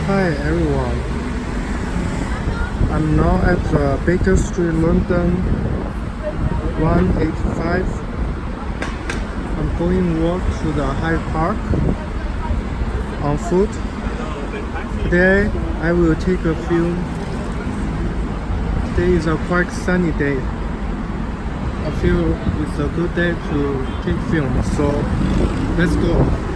Hi everyone, I'm now at Baker Street, London 185. I'm going walk to the Hyde Park on foot. Today I will take a film. Today is a quite sunny day. I feel it's a good day to take film, so let's go.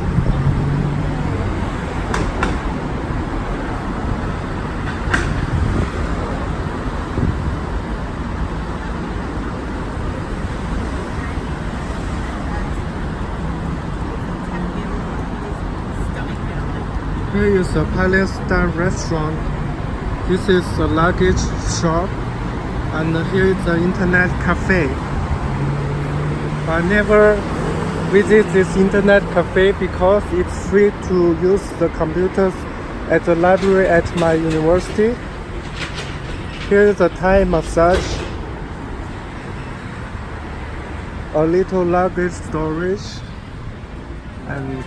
Here is a Palestine restaurant. This is a luggage shop, and here is the internet cafe. I never visit this internet cafe because it's free to use the computers at the library at my university. Here is a Thai massage, a little luggage storage, and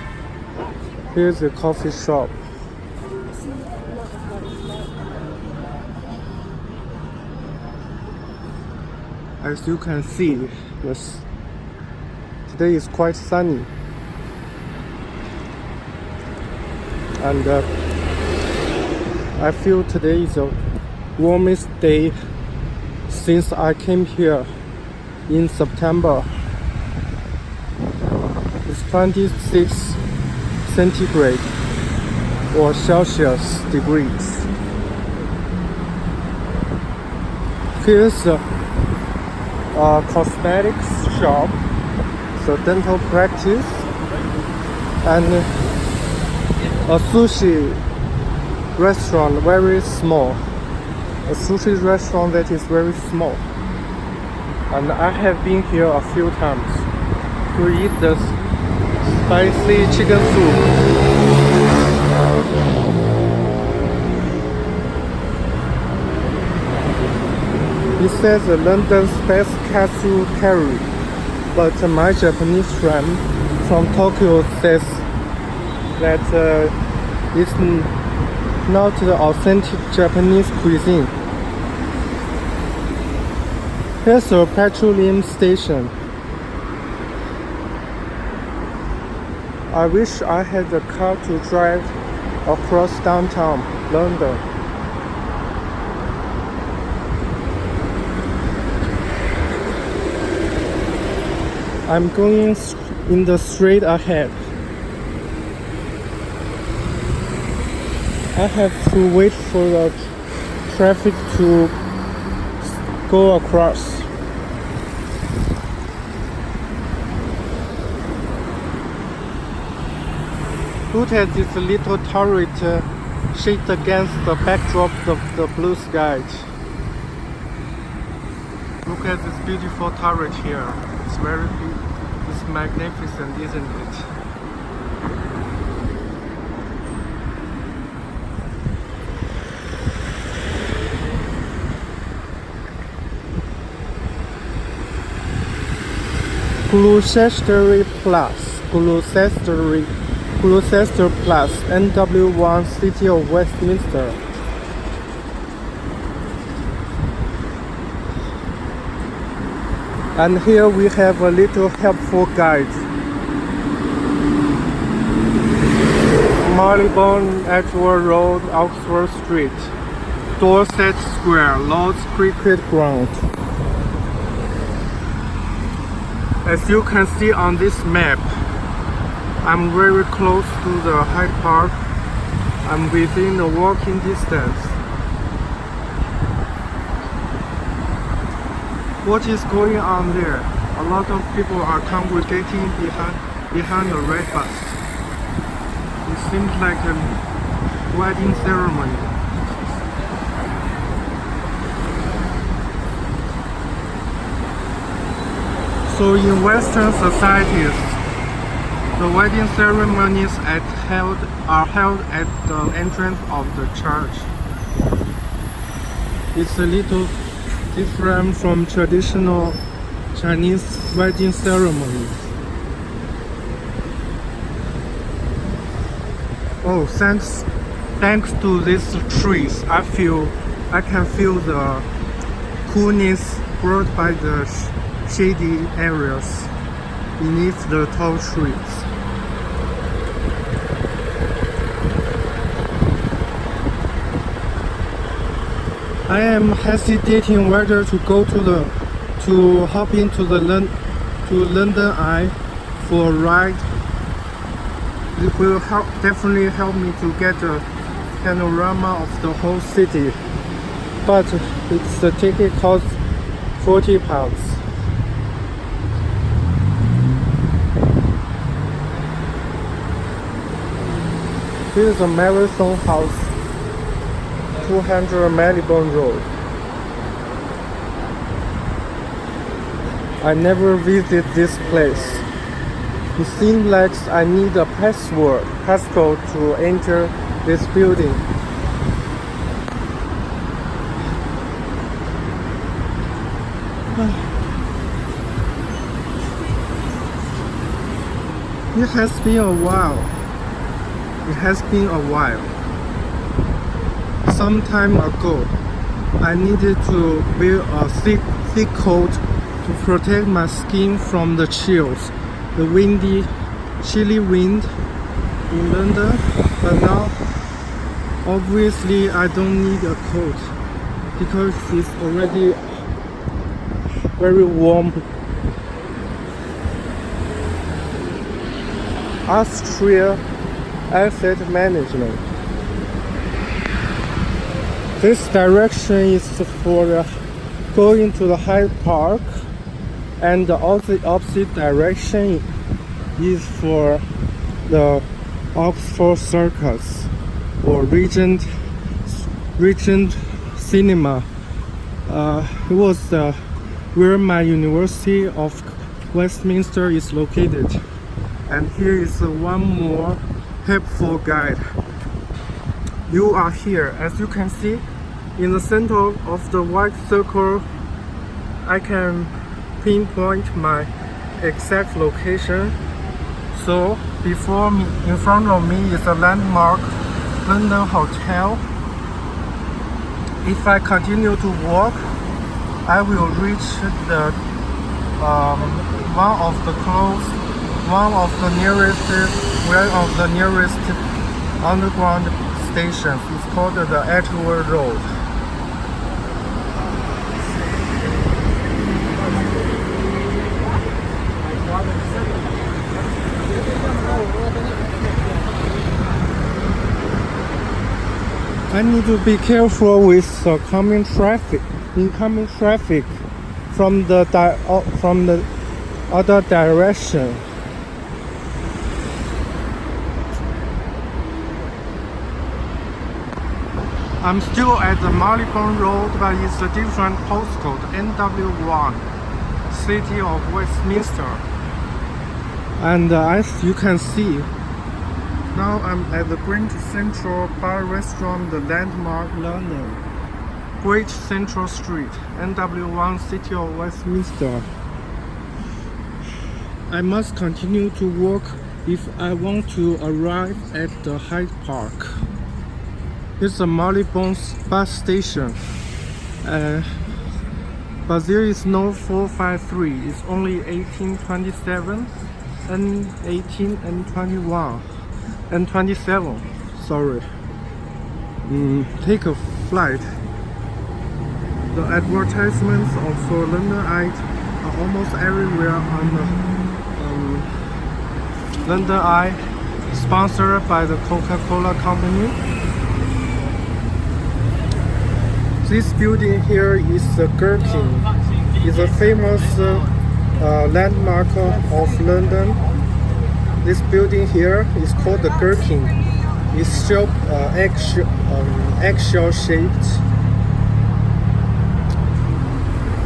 here's a coffee shop. As you can see, today is quite sunny, and I feel today is the warmest day since I came here in September. It's 26 centigrade or Celsius degrees. Here's a cosmetics shop, so dental practice, and a sushi restaurant, very small. A sushi restaurant that is very small. And I have been here a few times to eat the spicy chicken soup. It says London's best cashew curry, but my Japanese friend from Tokyo says that it's not the authentic Japanese cuisine. Here's a petroleum station. I wish I had a car to drive across downtown London. I'm going in the street ahead. I have to wait for the traffic to go across. Look at this little turret shaped against the backdrop of the blue sky. Look at this beautiful turret here. It's very big. It's magnificent, isn't it? Gloucester Plus, NW1, City of Westminster. And here we have a little helpful guide. Marylebone, Edgware Road, Oxford Street, Dorset Square, Lord's Cricket Ground. As you can see on this map, I'm very close to the Hyde Park. I'm within a walking distance. What is going on there? A lot of people are congregating behind the red bus. It seems like a wedding ceremony. So in Western societies, the wedding ceremonies are held at the entrance of the church. It's a little different from traditional Chinese wedding ceremonies. Oh, thanks thanks to these trees, I can feel the coolness brought by the shady areas beneath the tall trees. I am hesitating whether to hop into the London Eye for a ride. It will definitely help me to get a panorama of the whole city, but the ticket costs £40. Here is a Marathon House, 200 Marylebone Road. I never visit this place. It seems like I need a passcode to enter this building. It has been a while. Some time ago, I needed to wear a thick coat to protect my skin from the chills, the chilly wind in London, but now obviously I don't need a coat because it's already very warm. Austria Asset Management. This direction is for going to the Hyde Park, and the opposite direction is for the Oxford Circus or Regent Cinema. It was where my University of Westminster is located. And here is one more helpful guide. You are here. As you can see, in the center of the white circle, I can pinpoint my exact location. So before me, in front of me, is a landmark London Hotel. If I continue to walk, I will reach the one of the nearest underground stations. It's called the Edgware Road. I need to be careful with incoming traffic from the other direction. I'm still at the Marylebone Road, but it's a different postcode, NW1, City of Westminster. And as you can see, now I'm at the Great Central Bar Restaurant, the landmark London, Great Central Street, NW1, City of Westminster. I must continue to walk if I want to arrive at the Hyde Park. It's a Marylebone bus station, but there is no 453. It's only 1827 and 18 and 21 and 27. Sorry. Take a flight. The advertisements for London Eye are almost everywhere on the London Eye, sponsored by the Coca-Cola company. This building here is the Gherkin. It's a famous landmark of London. This building here is called the Gherkin. It's eggshell shaped.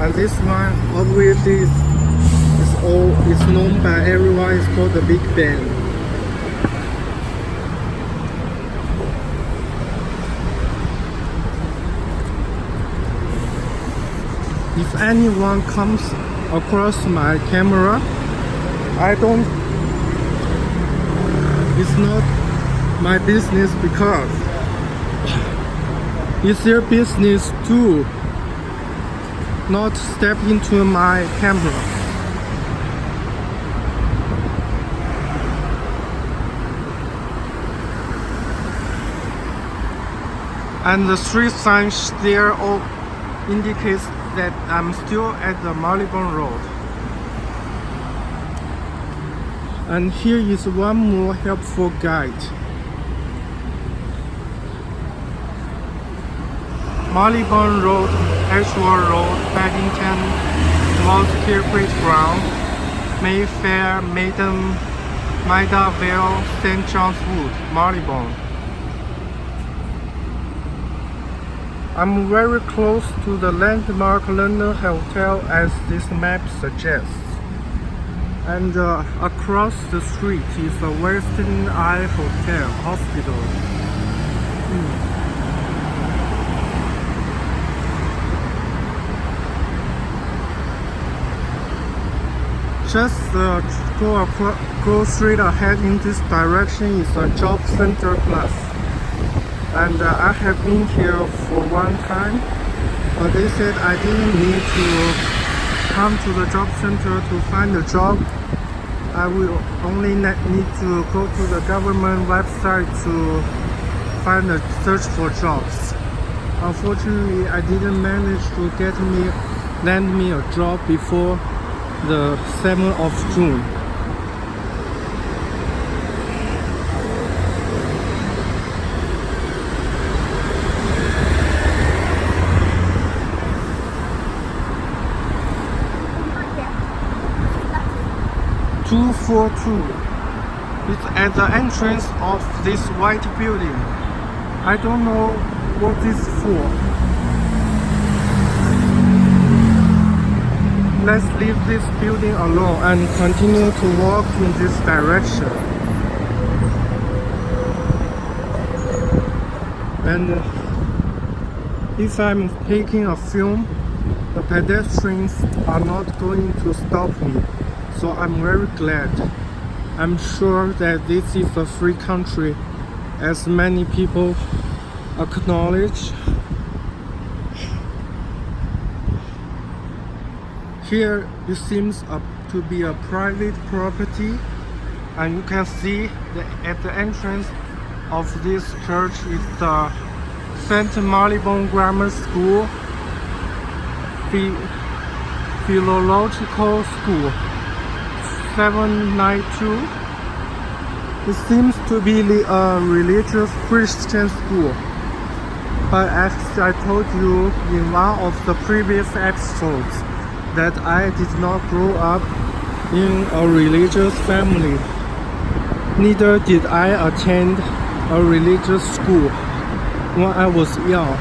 And this one obviously is known by everyone. It's called the Big Ben. If anyone comes across my camera, it's not my business because It's their business to not step into my camera. And the street signs there all indicates that I'm still at the Marylebone Road. And here is one more helpful guide. Marylebone Road, Ashwell Road, Paddington, Montclair Great Ground, Mayfair, Maida Vale, St. John's Wood, Marylebone. I'm very close to the landmark London Hotel as this map suggests. And across the street is the Western Eye Hospital. Just go straight ahead in this direction is a job center plus. And I have been here for one time, but they said I didn't need to come to the job center to find a job. I will only need to go to the government website to find a search for jobs. Unfortunately, I didn't manage to land me a job before the 7th of June. It's at the entrance of this white building. I don't know what this is for. Let's leave this building alone and continue to walk in this direction. And if I'm taking a film, the pedestrians are not going to stop me. So I'm very glad. I'm sure that this is a free country, as many people acknowledge. Here it seems to be a private property, and you can see that at the entrance of this church is the St. Marylebone Grammar School, Philological School. 792. It seems to be a religious Christian school, but as I told you in one of the previous episodes, that I did not grow up in a religious family. Neither did I attend a religious school when I was young.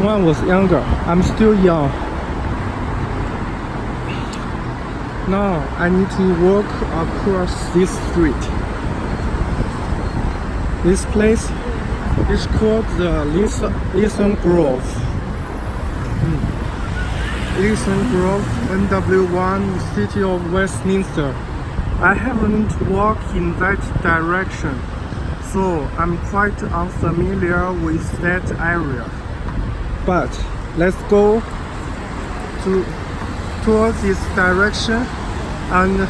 When I was younger, I'm still young. Now I need to walk across this street. This place is called the Leeson Grove. Leeson Grove, NW1, City of Westminster. I haven't walked in that direction, so I'm quite unfamiliar with that area. But let's go towards this direction, and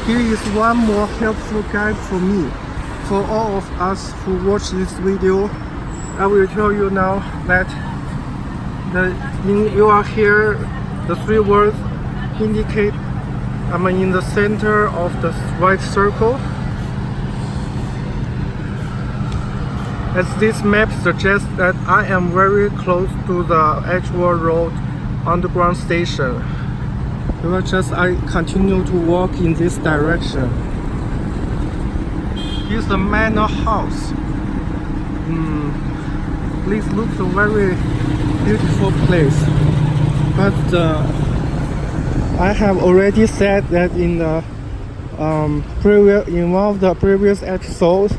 here is one more helpful guide for me. For all of us who watch this video, I will tell you now that you are here, the three words indicate I'm in the center of the white circle. As this map suggests that I am very close to the Ashwell Road underground station. I continue to walk in this direction. Here's the manor house. This looks a very beautiful place. But I have already said that in the in one of the previous episodes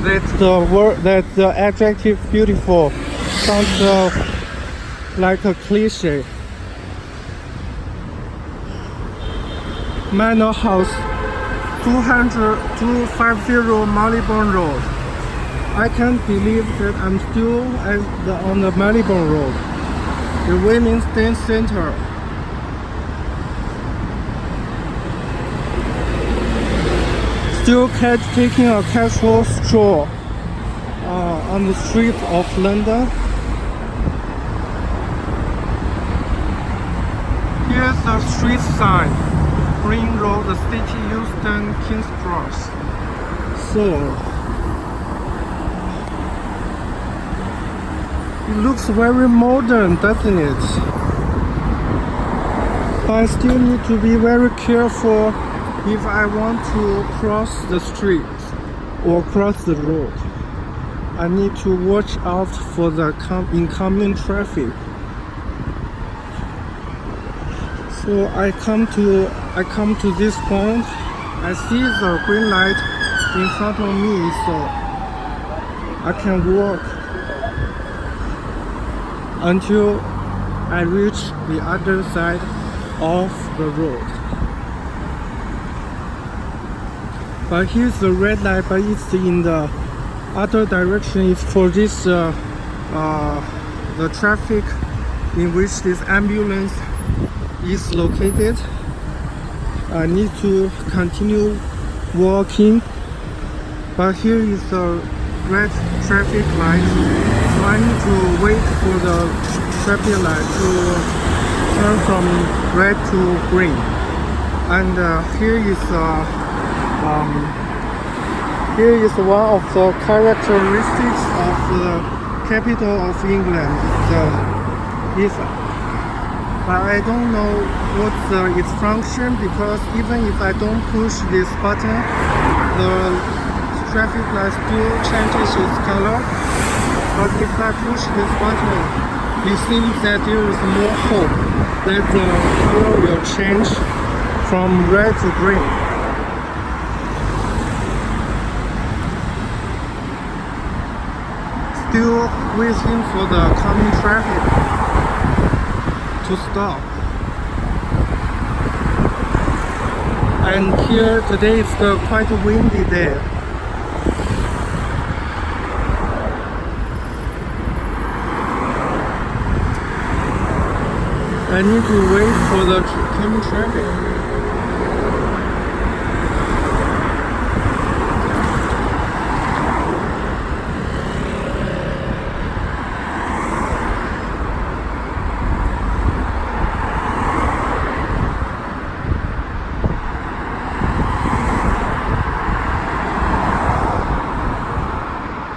that the adjective beautiful sounds like a cliche. Manor House, 250 Marylebone Road. I can't believe that I'm still on the Melbourne Road, the Women's Dance Center. Still taking a casual stroll on the streets of London. Here's a street sign, Green Road, the City, Euston, King's Cross. So it looks very modern, doesn't it? But I still need to be very careful if I want to cross the street or cross the road. I need to watch out for the incoming traffic. So I come to this point. I see the green light in front of me, so I can walk until I reach the other side of the road. But here's the red light, but it's in the other direction. It's for this the traffic in which this ambulance is located. I need to continue walking, but here is the red traffic light, so I need to wait for the traffic light to turn from red to green. And here is one of the characteristics of the capital of England. But I don't know what's its function, because even if I don't push this button, the traffic light still changes its color. But if I push this button, it seems that there is more hope that the color will change from red to green. Still waiting for the coming traffic to stop. And here today is quite a windy day. I need to wait for the coming traffic.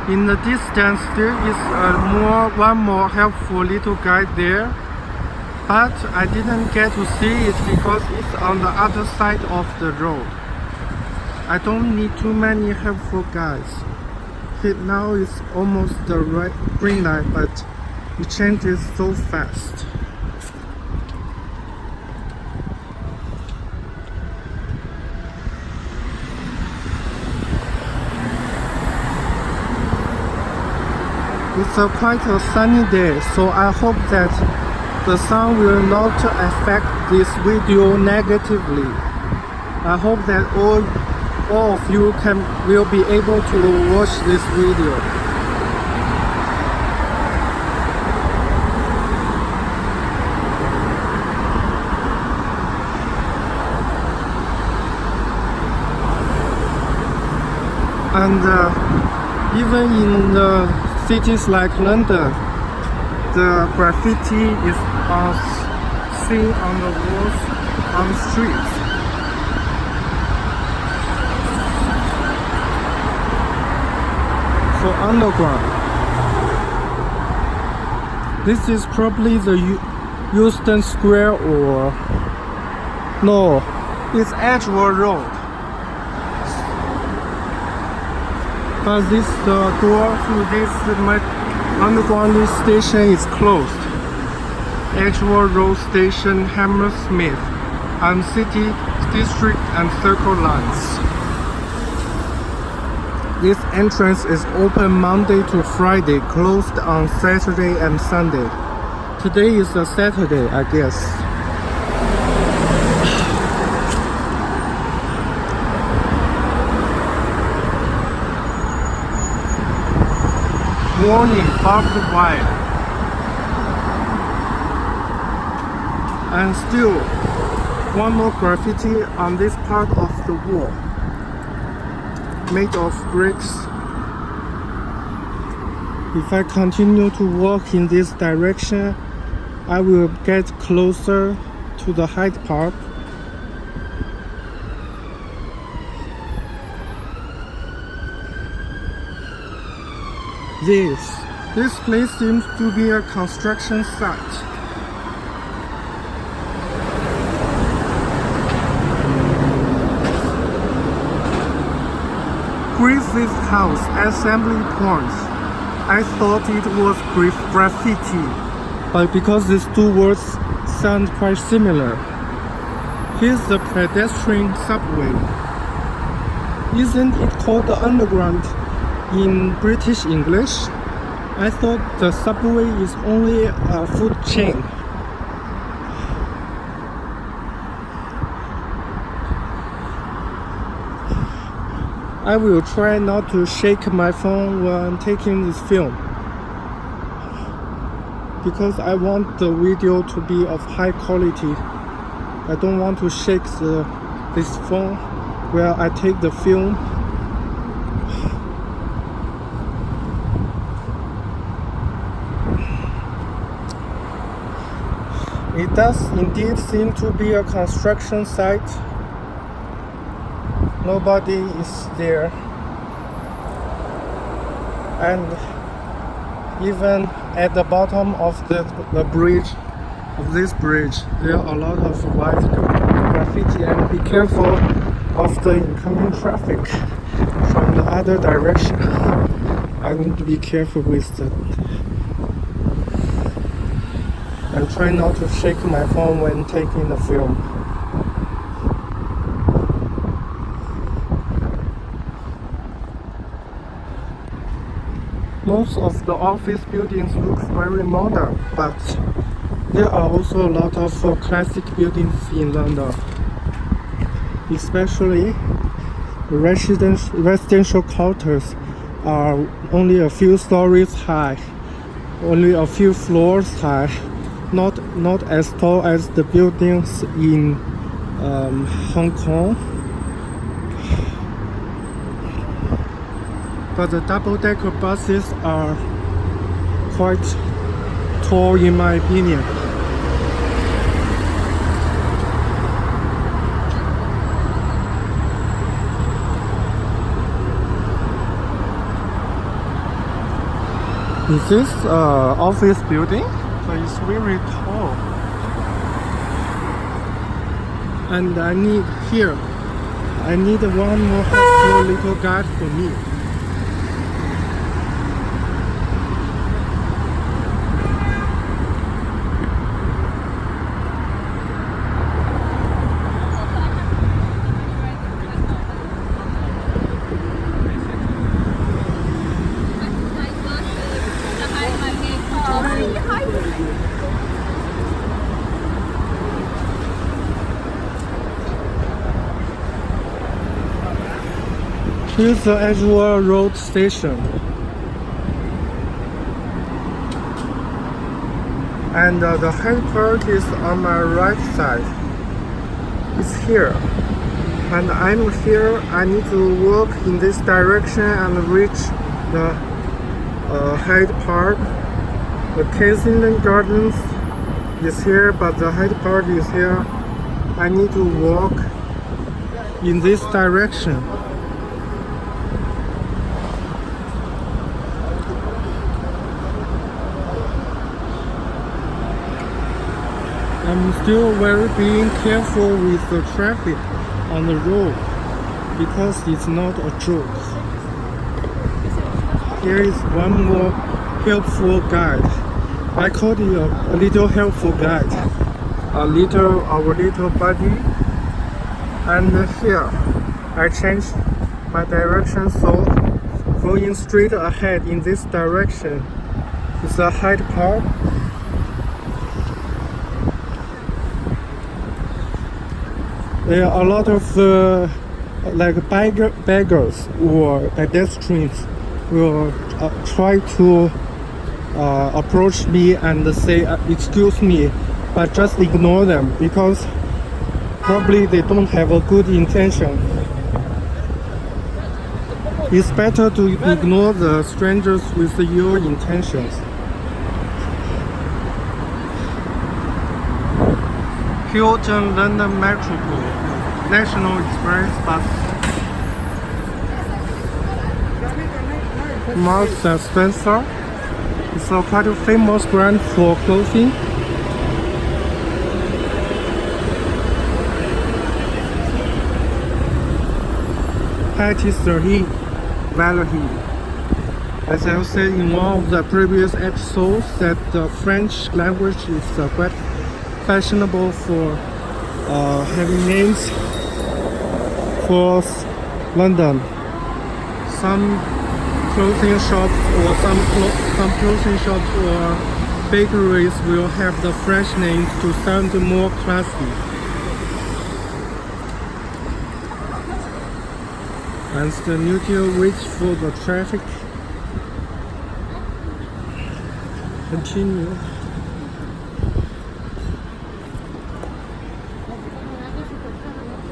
In the distance there is one more helpful little guide there, but I didn't get to see it because it's on the other side of the road. I don't need too many helpful guides. Now it's almost the right green light, but it changes so fast. It's quite a sunny day, so I hope that the sun will not affect this video negatively. I hope that all of you will be able to watch this video. And even in the cities like London, the graffiti is seen on the walls on the streets. For underground, this is probably the Euston Square, or no, it's Edgware Road. But this door to this underground station is closed. Edgware Road Station, Hammersmith, and City, District and Circle lines. This entrance is open Monday to Friday, closed on Saturday and Sunday. Today is a Saturday, I guess. warning barbed wire. And still one more graffiti on this part of the wall, made of bricks. If I continue to walk in this direction, I will get closer to the Hyde Park. This place seems to be a construction site. Griffith House Assembly Point. I thought it was graffiti, but because these two words sound quite similar. Here's the pedestrian subway. Isn't it called the Underground in British English? I thought the subway is only a food chain. I will try not to shake my phone when taking this film, because I want the video to be of high quality. I don't want to shake this phone while I take the film. It does indeed seem to be a construction site. Nobody is there, and even at the bottom of the bridge, of this bridge, there are a lot of white graffiti. And be careful of the incoming traffic from the other direction. I need to be careful with that, and try not to shake my phone when taking the film. Most of the office buildings look very modern, but there are also a lot of classic buildings in London. Especially residential quarters are only a few stories high, only a few floors high, not as tall as the buildings in Hong Kong. But the double-decker buses are quite tall in my opinion. Is this office building? But it's very tall. And I need one more helpful little guide for me. Here's the Edgware Road station. And the Hyde Park is on my right side. It's here. And I'm here. I need to walk in this direction and reach the Hyde Park. The Kensington Gardens is here, but the Hyde Park is here. I need to walk in this direction. I'm still being careful with the traffic on the road, because it's not a joke. Here is one more helpful guide. I called it a little helpful guide, our little buddy. And here I changed my direction, so going straight ahead in this direction is the Hyde Park. There are a lot of beggars or pedestrians will try to approach me and say excuse me, but just ignore them because probably they don't have a good intention. It's better to ignore the strangers with your intentions. Hilton London Metropole National Express bus. Marks and Spencer. It's a quite a famous brand for clothing. Patisserie Valerie. As I said in one of the previous episodes, that the French language is quite fashionable for having names for London. Some clothing shops or some clothing shops or bakeries will have the French names to sound more classy. And the neutral wait for the traffic. Continue.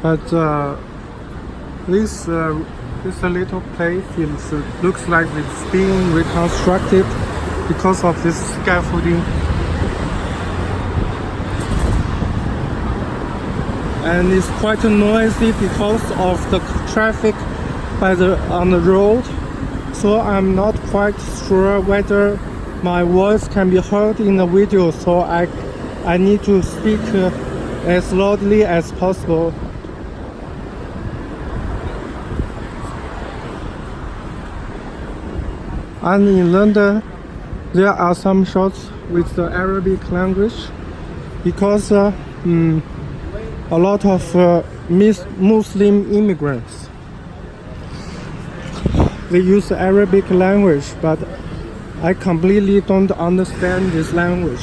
But this little place looks like it's being reconstructed because of this scaffolding. And it's quite noisy because of the traffic on the road, so I'm not quite sure whether my voice can be heard in the video, so I need to speak as loudly as possible. And in London, there are some shops with the Arabic language because a lot of Muslim immigrants, they use the Arabic language, but I completely don't understand this language.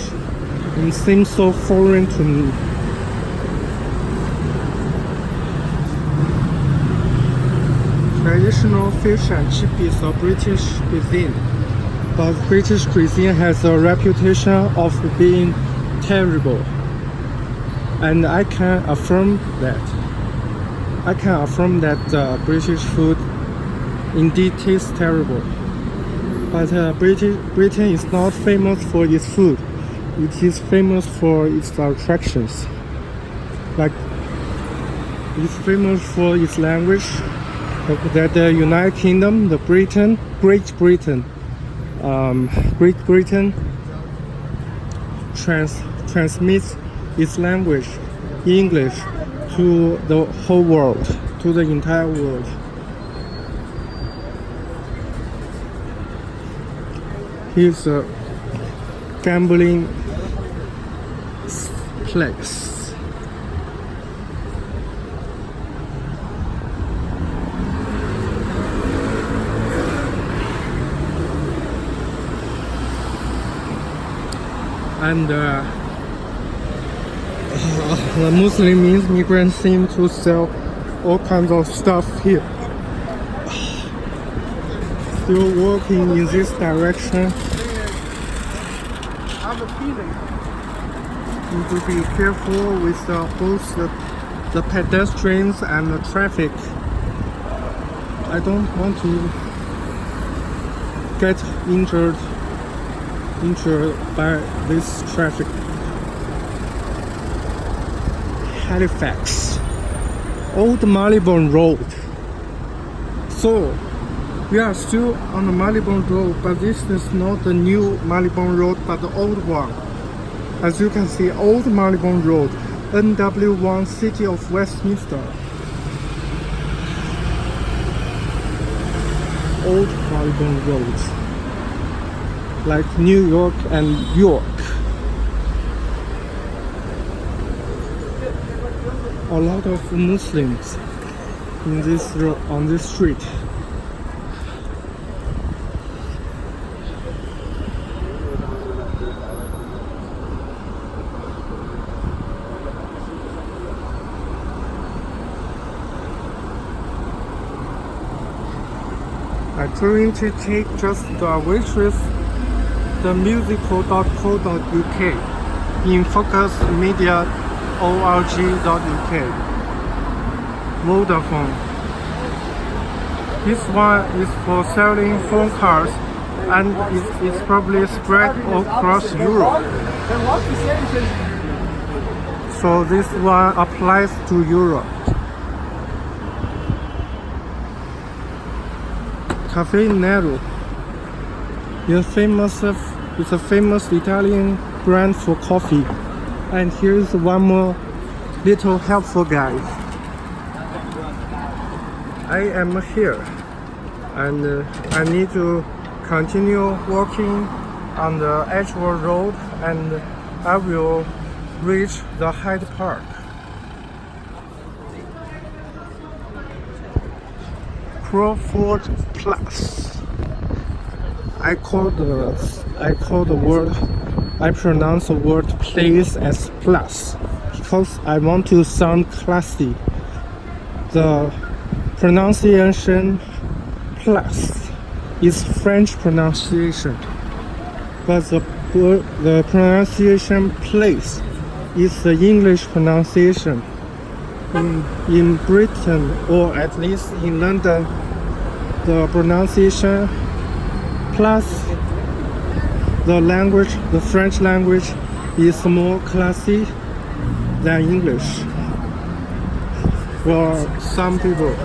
It seems so foreign to me. Traditional fish and chips is a British cuisine, but British cuisine has a reputation of being terrible, and I can affirm that. British food indeed tastes terrible. But Britain is not famous for its food. It is famous for its attractions. Like, it's famous for its language. That the United Kingdom, Great Britain transmits its language, English, to the whole world, to the entire world. Here's a gambling place. And the Muslim immigrants seem to sell all kinds of stuff here. Still walking in this direction. Need to be careful with both the pedestrians and the traffic. I don't want to get injured by this traffic. Halifax, Old Marylebone Road. So we are still on the Marylebone Road, but this is not the new Marylebone Road, but the old one. As you can see, Old Marylebone Road, NW1, City of Westminster. Old Marylebone Road, like New York and York. A lot of Muslims in this road, on this street. I going to take just the waitress, the musical.co.uk, in focus media org.uk, Vodafone. This one is for selling phone cards and it's probably spread across Europe. So this one applies to Europe. Caffè Nero is a famous Italian brand for coffee. And here's one more little helpful guide. I am here and I need to continue walking on the Edgeworth Road and I will reach the Hyde Park. Crawford Plus. I pronounce the word place as plus because I want to sound classy. The pronunciation plus is French pronunciation, but the pronunciation place is the English pronunciation. In Britain, or at least in London, the pronunciation plus the French language is more classy than English for some people.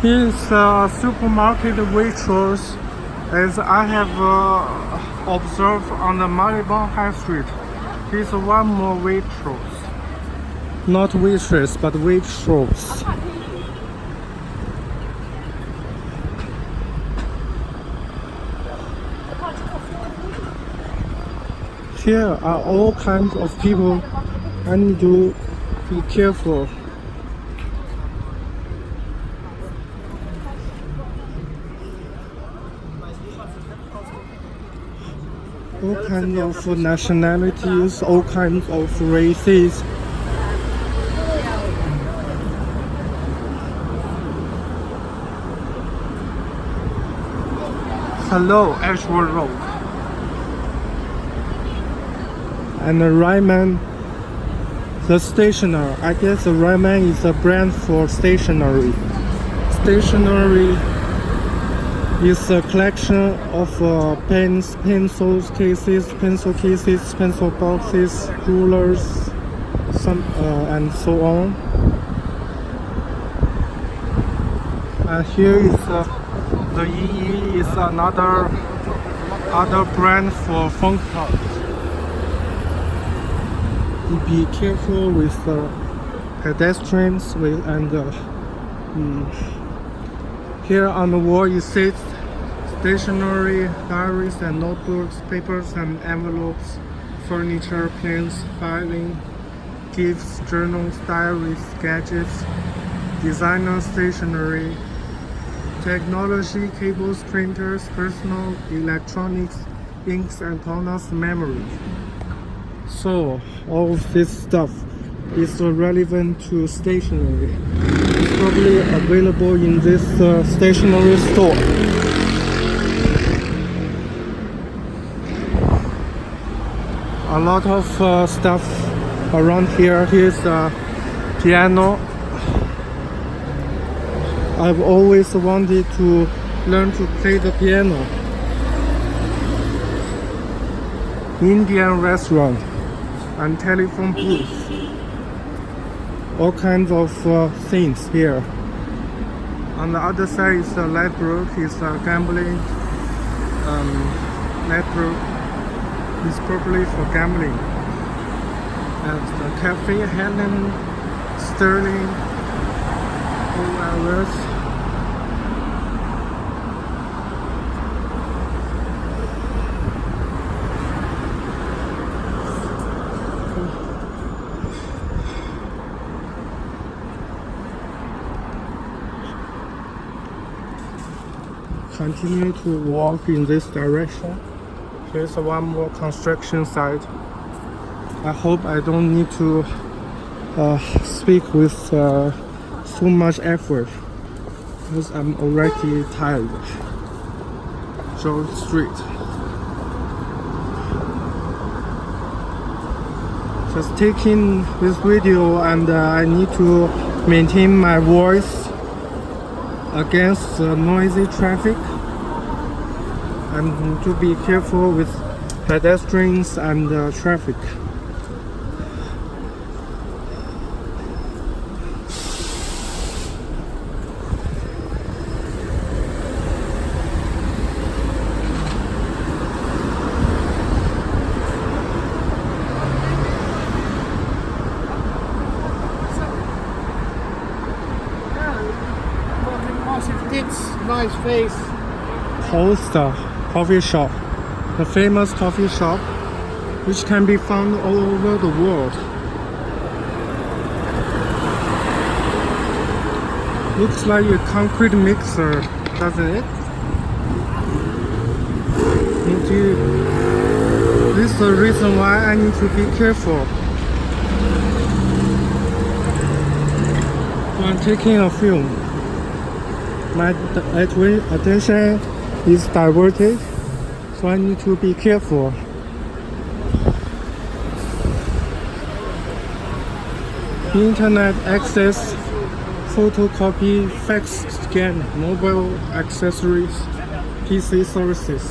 Here's a supermarket waitress, as I have observed on the Marylebone High Street. Here's one more waitress. Not waitress, but waitress. Here are all kinds of people. I need to be careful. All kinds of nationalities, all kinds of races. Hello, Edgeworth Road. And the Ryman, the stationer. I guess the Ryman is a brand for stationery. Stationery is a collection of pens, pencil cases, pencil boxes, rulers, and so on. And here is the EE is another brand for phone cards. Be careful with pedestrians here on the wall it says stationery, diaries and notebooks, papers and envelopes, furniture, pens, filing, gifts, journals, diaries, gadgets, designer stationery, technology, cables, printers, personal electronics, inks and toners, memory. So all of this stuff is relevant to stationery. It's probably available in this stationery store. A lot of stuff around here. Here's a piano. I've always wanted to learn to play the piano. Indian restaurant and telephone booth. All kinds of things here. On the other side is the Ladbroke, is a gambling. Ladbroke is probably for gambling. And the cafe, Helen, Sterling, all hours. continue to walk in this direction. Here's one more construction site. I hope I don't need to speak with so much effort because I'm already tired. George Street. Just taking this video, and I need to maintain my voice against the noisy traffic and to be careful with pedestrians and traffic. Nice face. Costa coffee shop, the famous coffee shop which can be found all over the world. Looks like a concrete mixer, doesn't it? Indeed. This is the reason why I need to be careful. So I'm taking a film. My attention is diverted, so I need to be careful. Internet access, photocopy, fax scan, mobile accessories, PC services.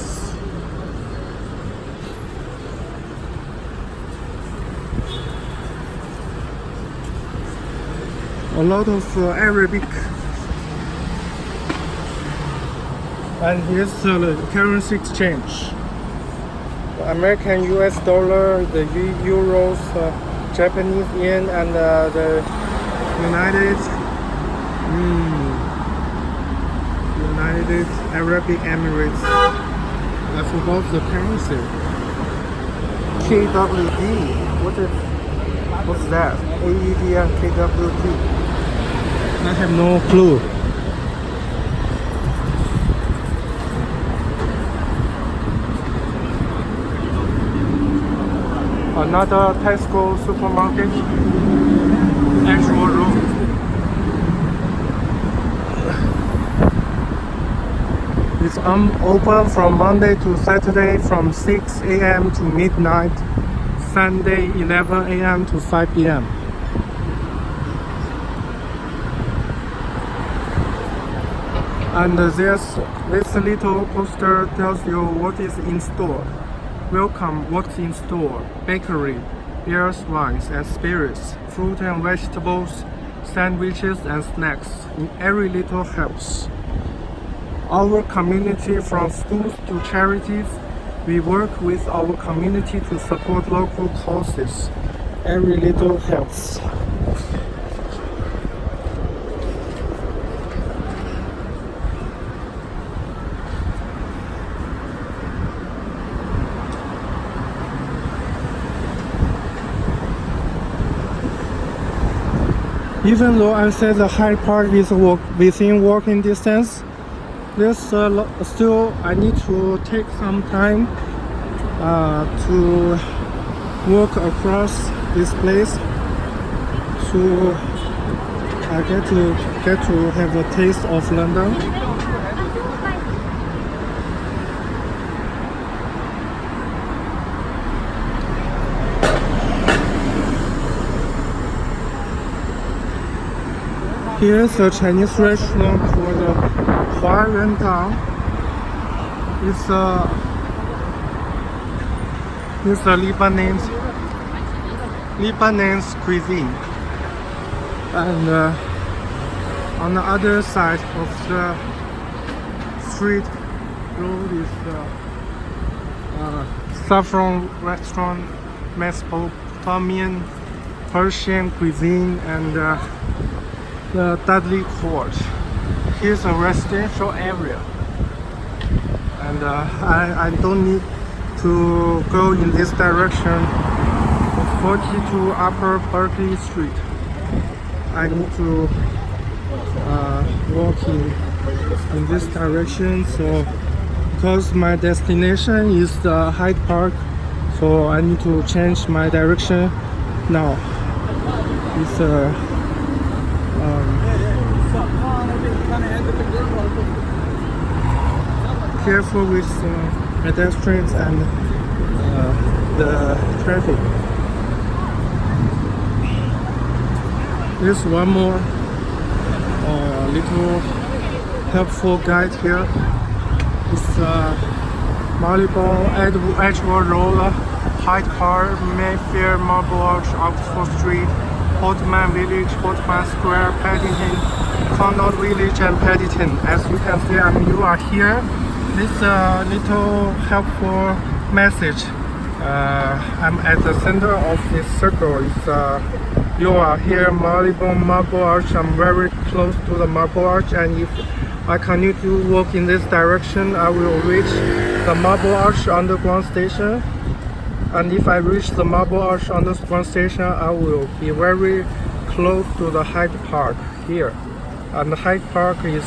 A lot of Arabic. And here's the currency exchange. The American US dollar, the euros, Japanese yen, and the United Arabic Emirates. I forgot the currency. KWD. What's that? AED and KWD. I have no clue. Another Tesco supermarket, actual road. It's open from Monday to Saturday from 6 a.m. to midnight, Sunday 11 a.m. to 5 p.m. And there's this little poster tells you what is in store. Welcome, what's in store? Bakery, beers, wines, and spirits, fruit and vegetables, sandwiches and snacks. In every little helps. Our community, from schools to charities, we work with our community to support local causes. Every little helps. Even though I said the Hyde Park is within walking distance, there's still I need to take some time to walk across this place, so I get to have a taste of London. Here's a Chinese restaurant called Huayuan Tang. It's a Lebanese cuisine. And on the other side of the street road is saffron restaurant, Mesopotamian, Persian cuisine, and the Dudley Court. Here's a residential area, and I don't need to go in this direction. 42 Upper Berkeley Street. I need to walk in in this direction. So because my destination is the Hyde Park, so I need to change my direction now. It's careful with pedestrians and the traffic. There's one more little helpful guide here. It's Marylebone, Edgewood Road, Hyde Park, Mayfair, Marble Arch, Oxford Street, Portman Village, Portman Square, Paddington, Connaught Village, and Paddington. As you can see, you are here. This little helpful message. I'm at the center of this circle. It's you are here, Marylebone, Marble Arch. I'm very close to the Marble Arch, and if I continue to walk in this direction, I will reach the Marble Arch Underground Station. And if I reach the Marble Arch Underground Station, I will be very close to the Hyde Park here. And the Hyde Park is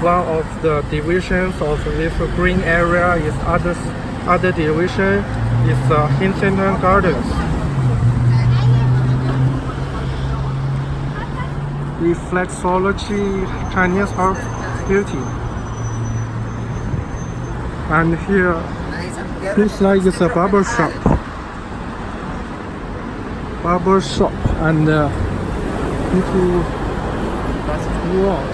one of the divisions of this green area. Is other division is Hinton Gardens. Reflexology, Chinese house beauty. And here looks like it's a barber shop. And need to walk.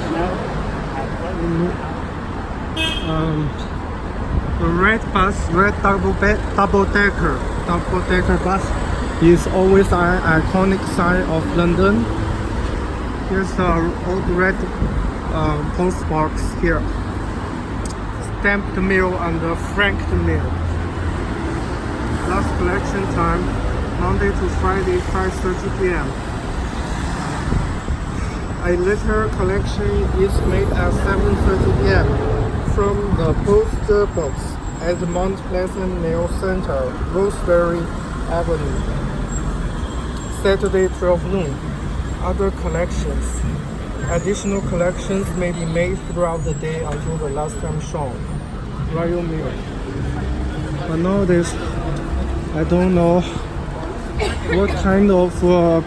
The red bus, red double decker bus is always an iconic sign of London. Here's the old red postbox here. Stamped mail and franked mail. Last collection time, Monday to Friday, 5:30 p.m. A later collection is made at 7:30 p.m. from the post box at the Mount Pleasant Mail Center, Rosebery Avenue. Saturday, 12 noon. Other collections. Additional collections may be made throughout the day until the last time shown. Royal Mail. But nowadays, I don't know what kind of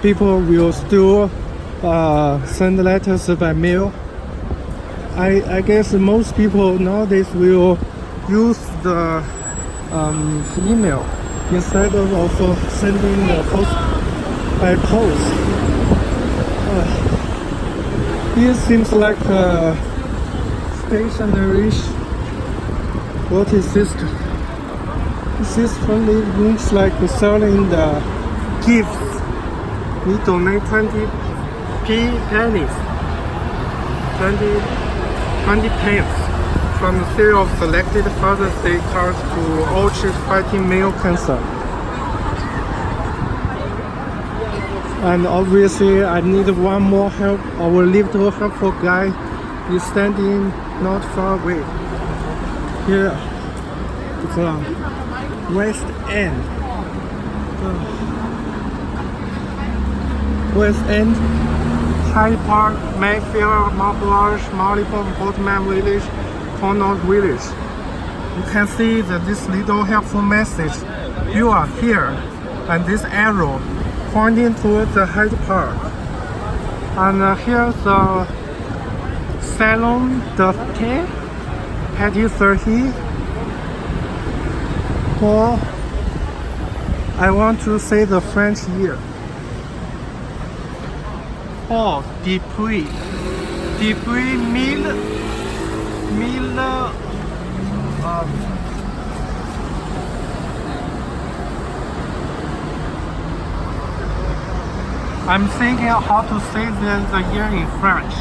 people will still send letters by mail. I guess most people nowadays will use the email instead of sending the post by post. It seems like stationery. What is this? This only looks like selling the gifts. We donate 20 pennies, 20 pence from the sale of selected Father's Day cards to all chicks fighting male cancer. And obviously I need one more help. Our little helpful guy is standing not far away. Here it's a West End. West End, Hyde Park, Mayfair, Marble Arch, Marylebone, Portman Village, Connaught Village. You can see that this little helpful message. You are here, and this arrow pointing towards the Hyde Park. And here's the Salon de Thé, Patisserie. Or I want to say the French here. Oh, depuis 1000. I'm thinking how to say the year in French.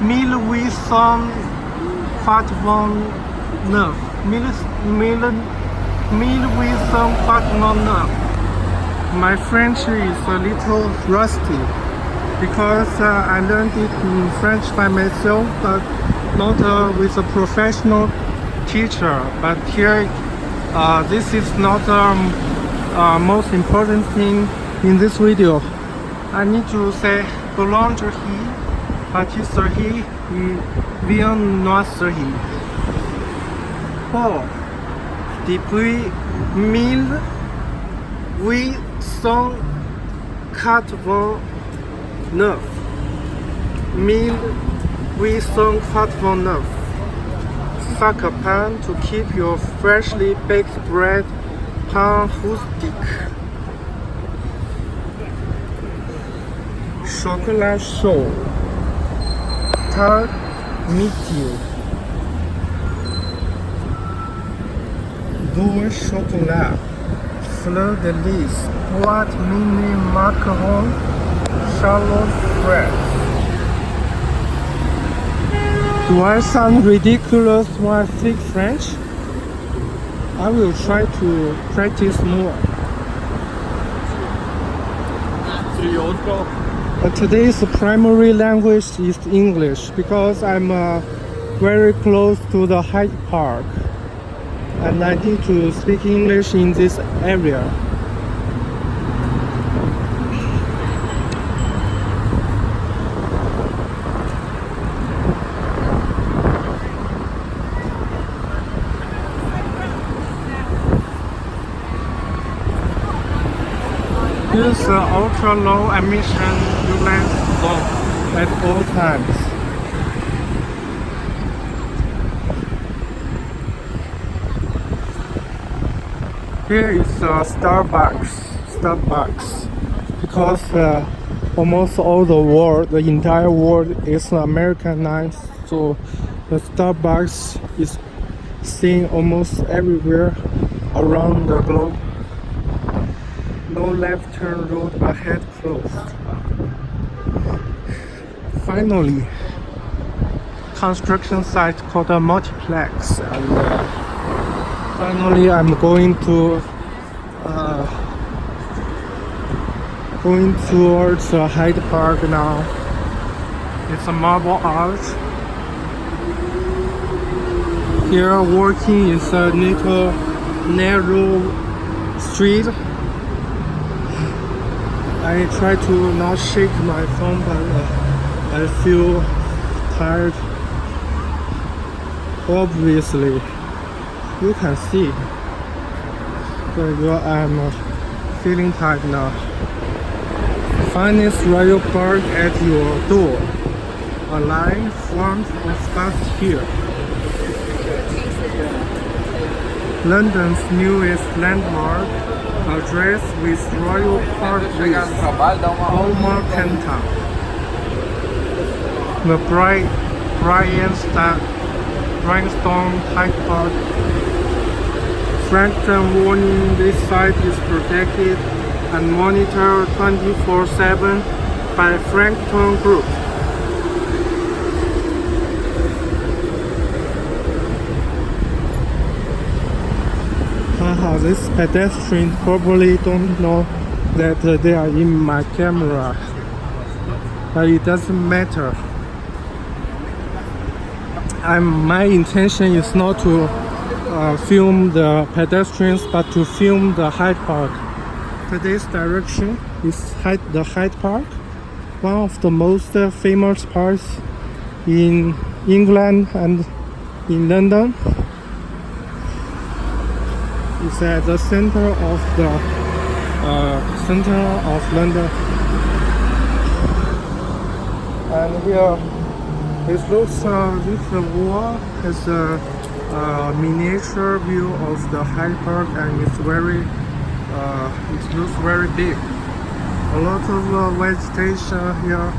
1889. My French is a little rusty because I learned it in French by myself, but not with a professional teacher. But here, this is not the most important thing in this video. I need to say boulangerie, pâtisserie et viennoiserie. Oh, depuis 1889. 1889. Suck a pan to keep your freshly baked bread pan rustique. Chocolat chaud. Tarte midi. Doux chocolat. Fleur de lis. Boîte mini macaron. Charlotte fraise. Do I sound ridiculous when I speak French? I will try to practice more. Today's primary language is English because I'm very close to the Hyde Park and I need to speak English in this area. This is ultra low emission ULAN zone at all times. Here is Starbucks, because almost all the entire world is Americanized, so the Starbucks is seen almost everywhere around the globe. No left turn road ahead closed. Finally, construction site called a multiplex, and finally I'm going towards Hyde Park now. It's a marble arch. Here walking is a little narrow street. I try to not shake my phone, but I feel tired. Obviously, you can see. But I'm feeling tired now. Finest Royal Park at your door. A line forms of us here. London's newest landmark. Address with Royal Park with Homer Kenton. The Bryanston Hyde Park. Frankton warning: this site is protected and monitored 24/7 by Frankton Group. These pedestrians probably don't know that they are in my camera, but it doesn't matter. My intention is not to film the pedestrians, but to film the Hyde Park. Today's direction is the Hyde Park, one of the most famous parks in England and in London. It's at the center of London, and here it looks this wall has a miniature view of the Hyde Park, and it looks very big. A lot of vegetation here.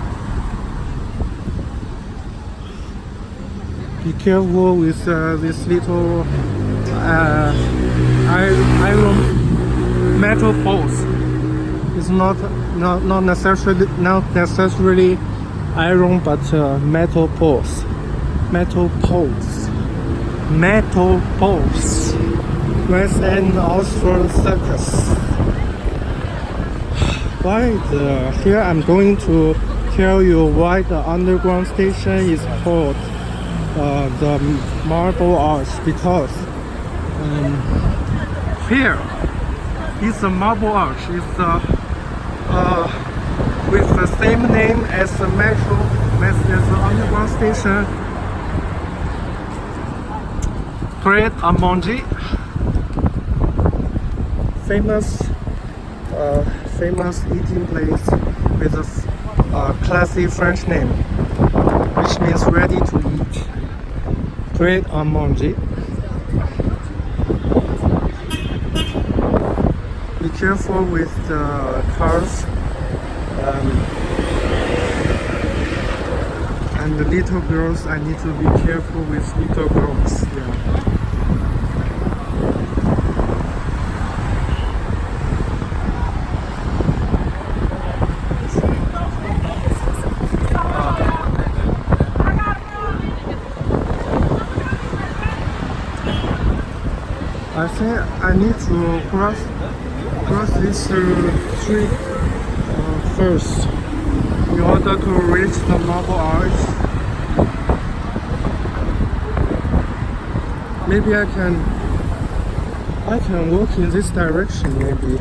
Be careful with this little iron metal poles. It's not necessarily iron, but metal poles. West End Oxford Circus. Here I'm going to tell you why the underground station is called the Marble Arch, because here is the Marble Arch. It's with the same name as the metro This is the underground station. Great Amonji, famous eating place with a classy French name, which means ready to eat. Great Amonji. Be careful with the cars and the little girls. I need to be careful with little girls. Yeah. I think I need to cross this street first in order to reach the Marble Arch. Maybe I can walk in this direction maybe.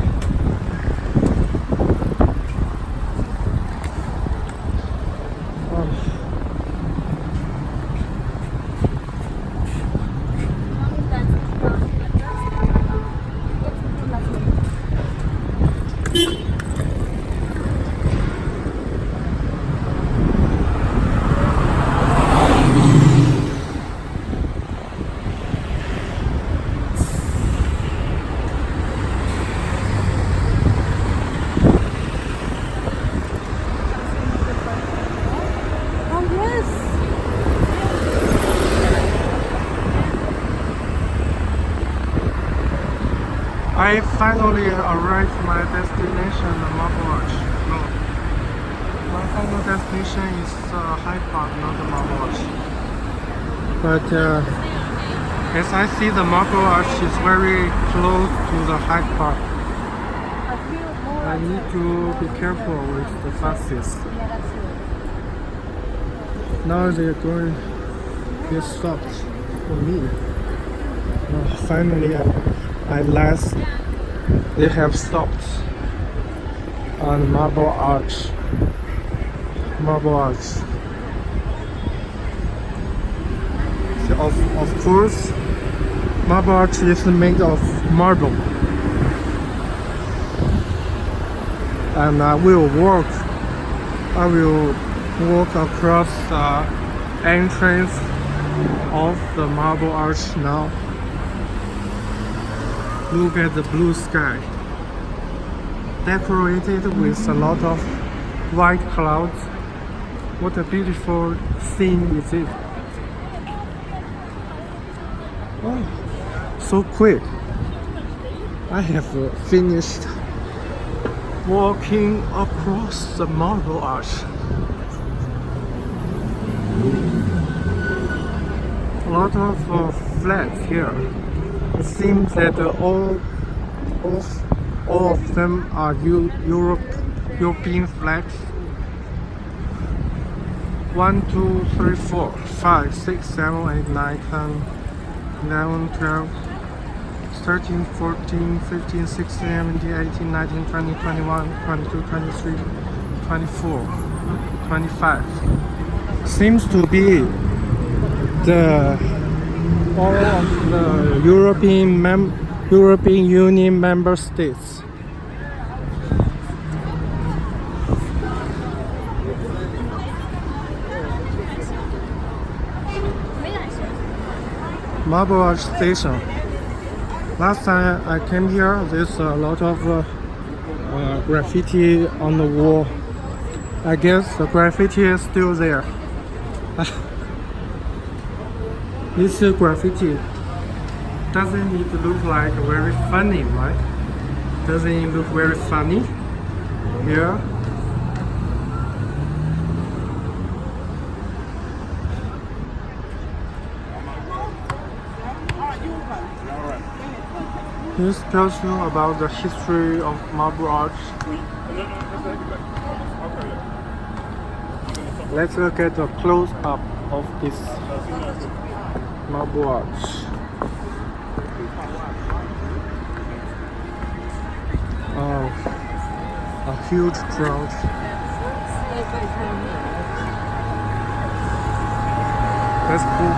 I finally arrived at my destination, the Marble Arch. No, my final destination is Hyde Park, not the Marble Arch. But as I see, the Marble Arch is very close to the Hyde Park. I need to be careful with the buses. Now they're going to get stopped for me. Finally, at last, they have stopped on Marble Arch. Marble Arch. So of course, Marble Arch is made of marble. And I will walk across the entrance of the Marble Arch now. Look at the blue sky, decorated with a lot of white clouds. What a beautiful scene is it? Oh, so quick. I have finished walking across the Marble Arch. A lot of flats here. It seems that all of them are European flags. 1, 2, 3, 4, 5, 6, 7, 8, 9, 10, 11, 12, 13, 14, 15, 16, 17, 18, 19, 20, 21, 22, 23, 24, 25. Seems to be all of the European Union member states. Marble Arch Station. Last time I came here, there's a lot of graffiti on the wall. I guess the graffiti is still there. This graffiti doesn't it look like very funny, right? Doesn't it look very funny? Yeah. This tells you about the history of Marble Arch. Let's look at a close-up of this Marble Arch. Oh, a huge crowd. That's cool.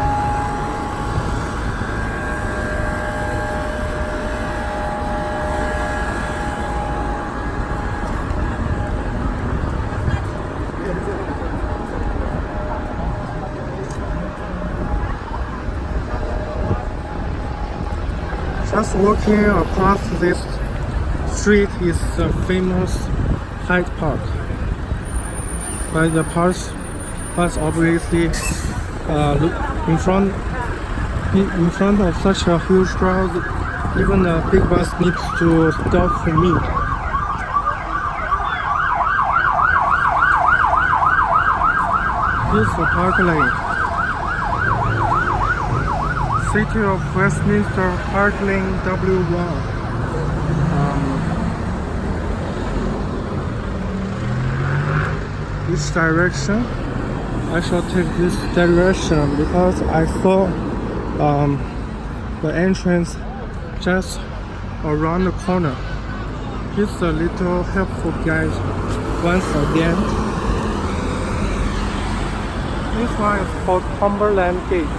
Just walking across this street is the famous Hyde Park. But the bus obviously in front of such a huge crowd, even a big bus needs to stop for me. Here's the park lane. City of Westminster Park Lane W1. Which direction? I shall take this direction because I saw the entrance just around the corner. Here's a little helpful guide once again. This one is called Cumberland Gate.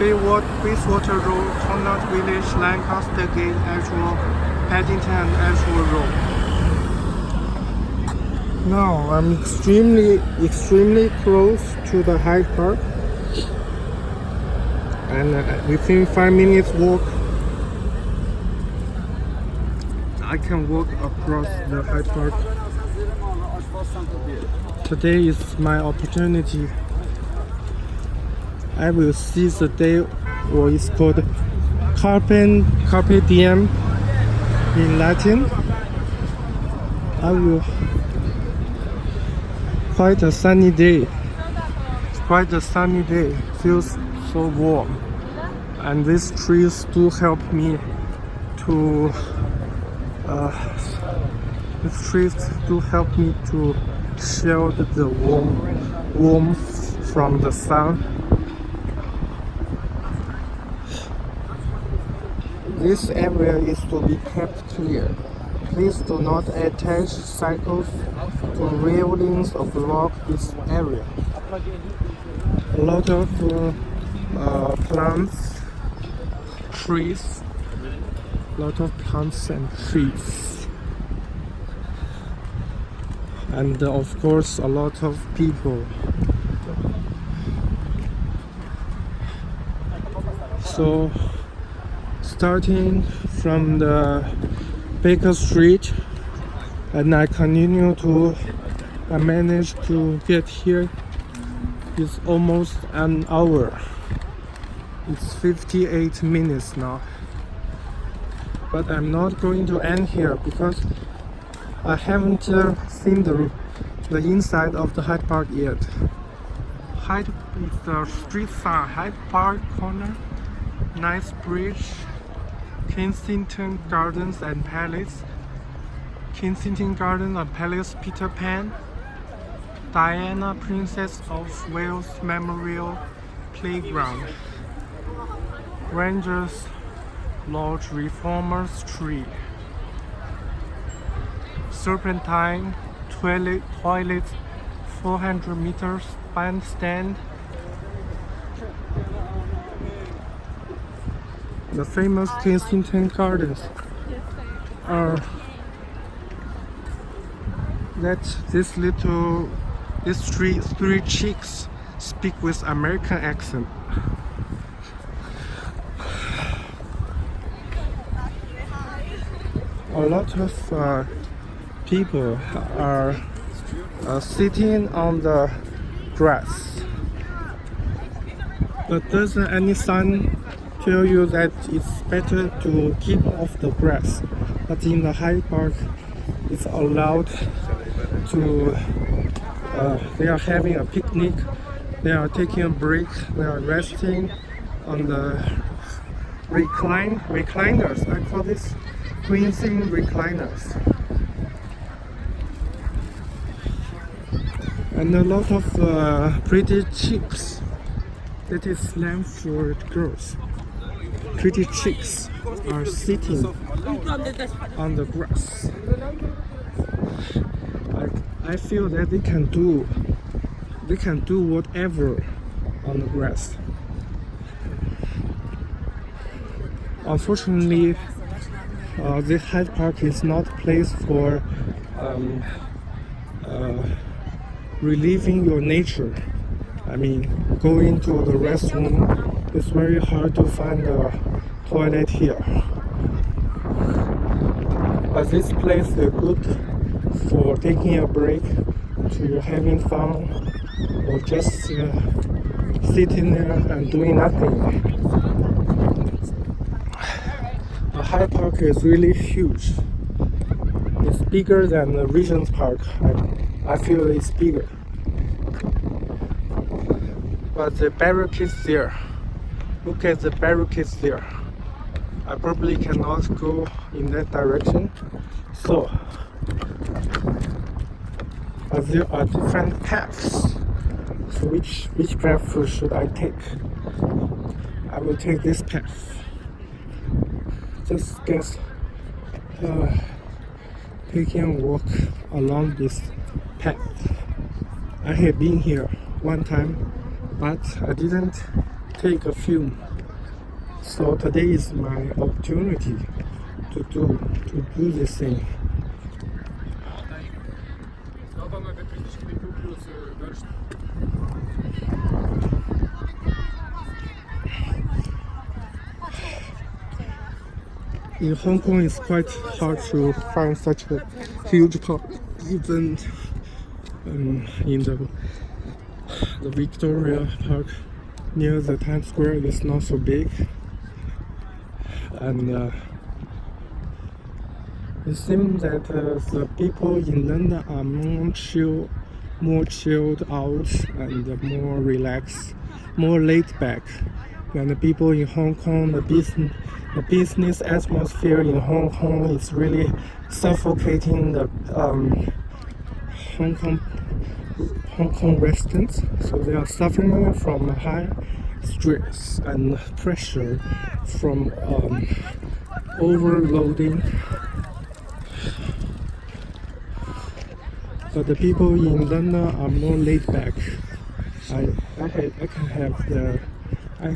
Bayswater Road, Connaught Village, Lancaster Gate, Edgware, Paddington and Edgware Road. Now I'm extremely close to the Hyde Park, and within 5 minutes walk I can walk across the Hyde Park. Today is my opportunity. I will seize the day, or it's called Carpe Diem in Latin. I will. Quite a sunny day. Feels so warm, and these trees do help me to. These trees do help me to shield the warmth from the sun. This area is to be kept clear. Please do not attach cycles to railings or block this area. A lot of plants and trees. And of course a lot of people. So starting from the Baker Street, and I managed to get here. It's almost an hour. It's 58 minutes now. But I'm not going to end here because I haven't seen the inside of the Hyde Park yet. Hyde is the street sign, Hyde Park corner, nice bridge, Kensington Gardens and Palace, Peter Pan, Diana, Princess of Wales Memorial Playground, Rangers Lodge Reformers Tree, Serpentine Toilet 400 meters bandstand, the famous Kensington Gardens are that these three chicks speak with American accent. A lot of people are sitting on the grass, but doesn't any sign tell you that it's better to keep off the grass? But in the Hyde Park, it's allowed to. They are having a picnic. They are taking a break. They are resting on the recliners. I call this Queensing recliners. And a lot of pretty chicks. That is slang for girls. Pretty chicks are sitting on the grass. I feel that they can do whatever on the grass. Unfortunately, this Hyde Park is not a place for relieving your nature. I mean, going to the restroom, it's very hard to find a toilet here. But this place is good for taking a break, to having fun, or just sitting there and doing nothing. Hyde Park is really huge. It's bigger than the Regent's Park. I feel it's bigger. But the barricades there. Look at the barricades there. I probably cannot go in that direction. So, there are different paths. So which path should I take? I will take this path. Just guess taking a walk along this path. I have been here one time, but I didn't take a film. So today is my opportunity to do this thing. In Hong Kong, it's quite hard to find such a huge park. Even in the Victoria Park near the Times Square, it's not so big. And it seems that the people in London are more chilled out and more relaxed, more laid back than the people in Hong Kong. The business atmosphere in Hong Kong is really suffocating the Hong Kong residents. So they are suffering from high stress and pressure from overloading. But the people in London are more laid back. I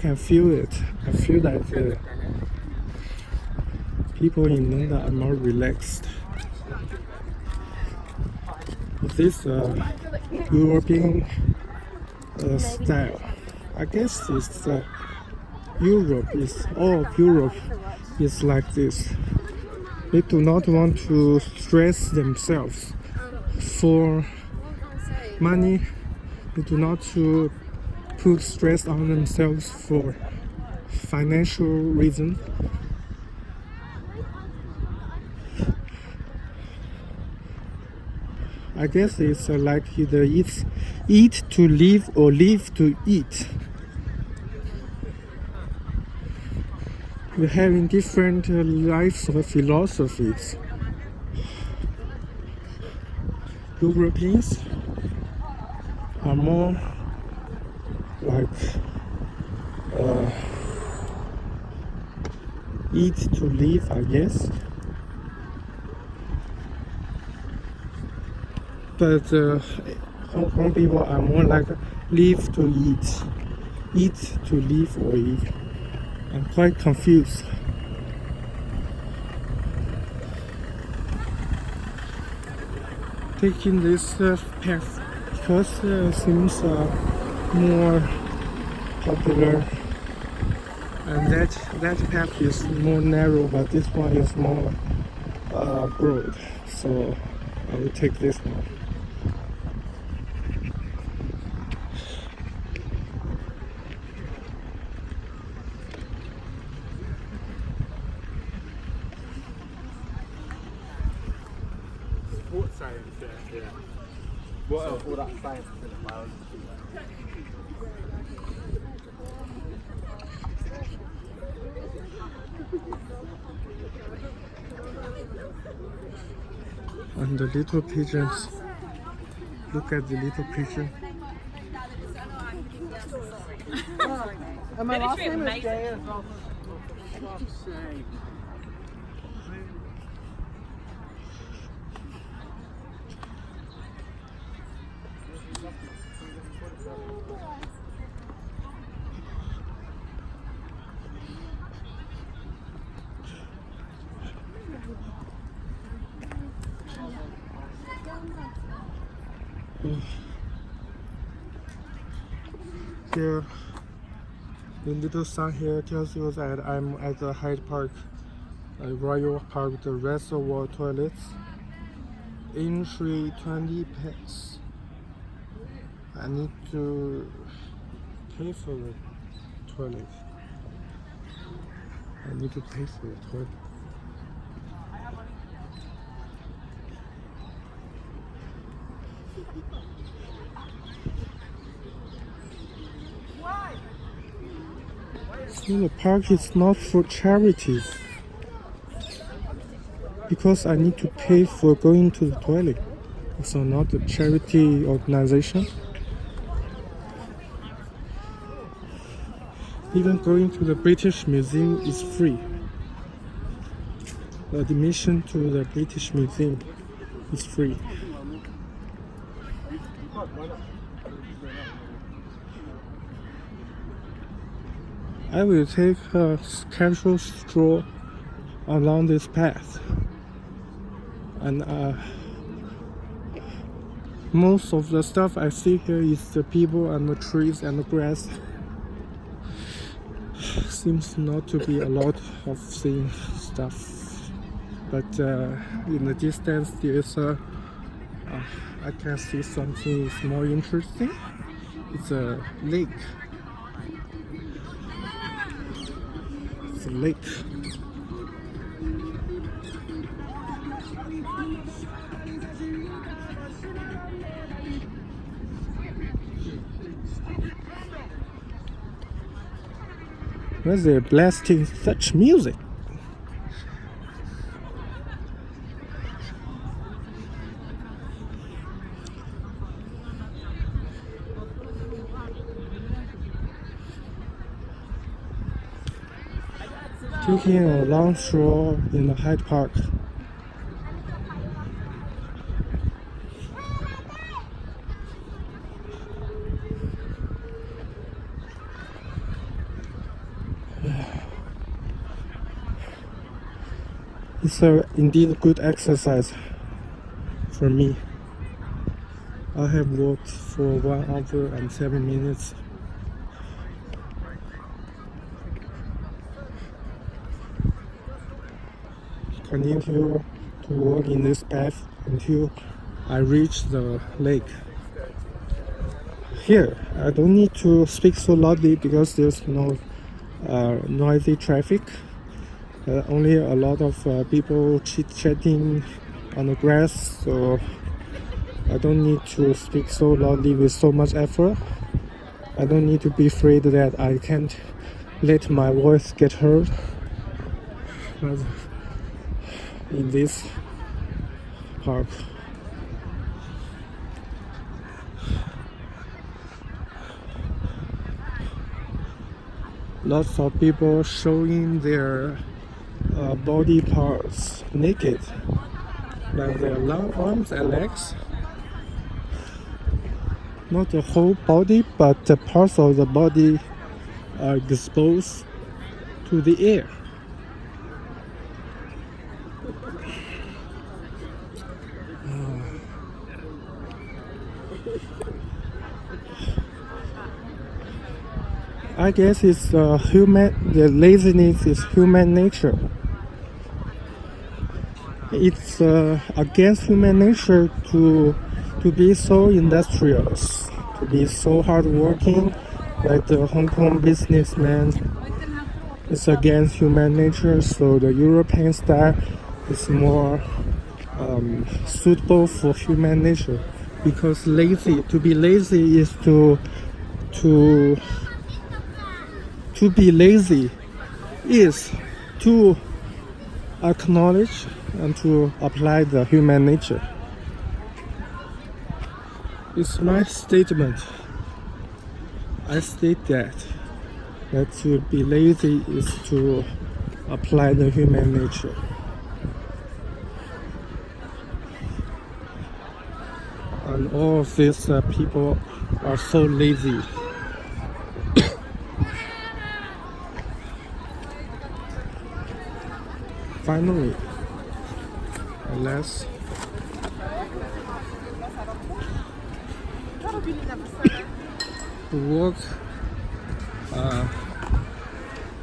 can feel it. I feel that the people in London are more relaxed. This European style. I guess it's Europe. All of Europe is like this. They do not want to stress themselves for money. They do not to put stress on themselves for financial reasons. I guess it's like either eat to live or live to eat. We're having different lives or philosophies. Europeans are more like eat to live, I guess. But Hong Kong people are more like live to eat to live or eat. I'm quite confused. Taking this path because it seems more popular, and that path is more narrow, but this one is more broad. So I will take this one. Sports science, yeah. What else? All that science in the biology. And the little pigeons. Look at the little pigeon. And my last name is Jay as well. Here, the little sign here tells you that I'm at the Hyde Park, Royal Park, the reservoir toilets. Entry 20 pence. I need to pay for the toilet. I need to pay for the toilet. So the park is not for charity, because I need to pay for going to the toilet. It's not a charity organization. Even going to the British Museum is free. The admission to the British Museum is free. I will take a casual stroll along this path, and most of the stuff I see here is the people and the trees and the grass. Seems not to be a lot of seeing stuff, but in the distance there is I can see something is more interesting. It's a lake. It's a lake. Why they're blasting such music? Taking a long stroll in the Hyde Park. It's indeed a good exercise for me. I have walked for 1 hour and 7 minutes. Continue to walk in this path until I reach the lake. Here, I don't need to speak so loudly because there's no noisy traffic. Only a lot of people chit-chatting on the grass, so I don't need to speak so loudly with so much effort. I don't need to be afraid that I can't let my voice get heard in this park. Lots of people showing their body parts naked, like their long arms and legs. Not the whole body, but the parts of the body are exposed to the air. I guess it's the laziness is human nature. It's against human nature to be so industrious, to be so hardworking, like the Hong Kong businessman. It's against human nature, so the European style is more suitable for human nature. Because to be lazy is to be lazy is to acknowledge and to apply the human nature. It's my statement. I state that to be lazy is to apply the human nature. And all of these people are so lazy. Finally, at last, to walk.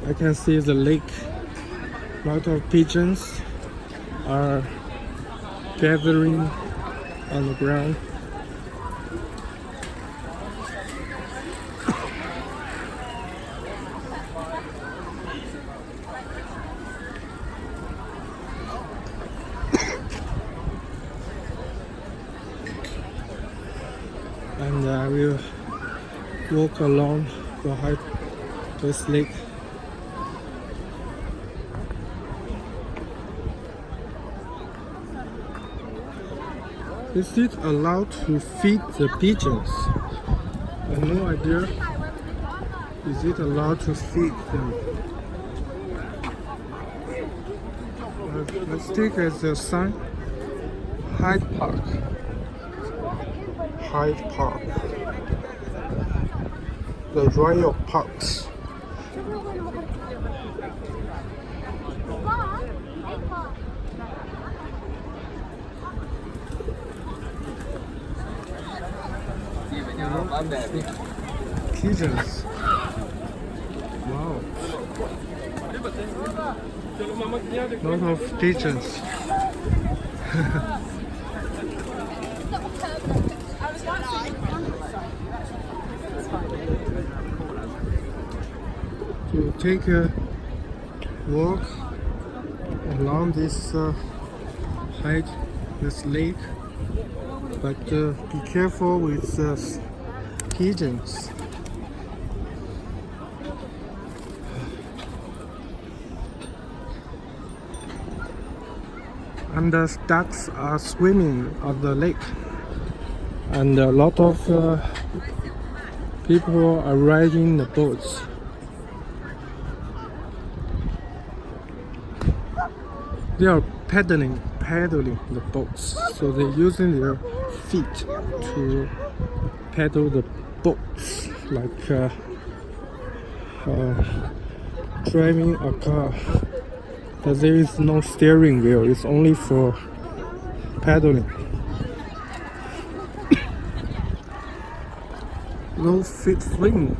I can see the lake. A lot of pigeons are gathering on the ground. And I will walk along behind this lake. Is it allowed to feed the pigeons? I have no idea. Is it allowed to feed them? Let's take as a sign Hyde Park. Hyde Park. The Royal Parks. Pigeons. Wow. Lot of pigeons. To take a walk along this this lake, but be careful with the pigeons. And the ducks are swimming on the lake, and a lot of people are riding the boats. They are paddling the boats, so they're using their feet to paddle the boats, like driving a car. But there is no steering wheel, it's only for paddling. No swimming.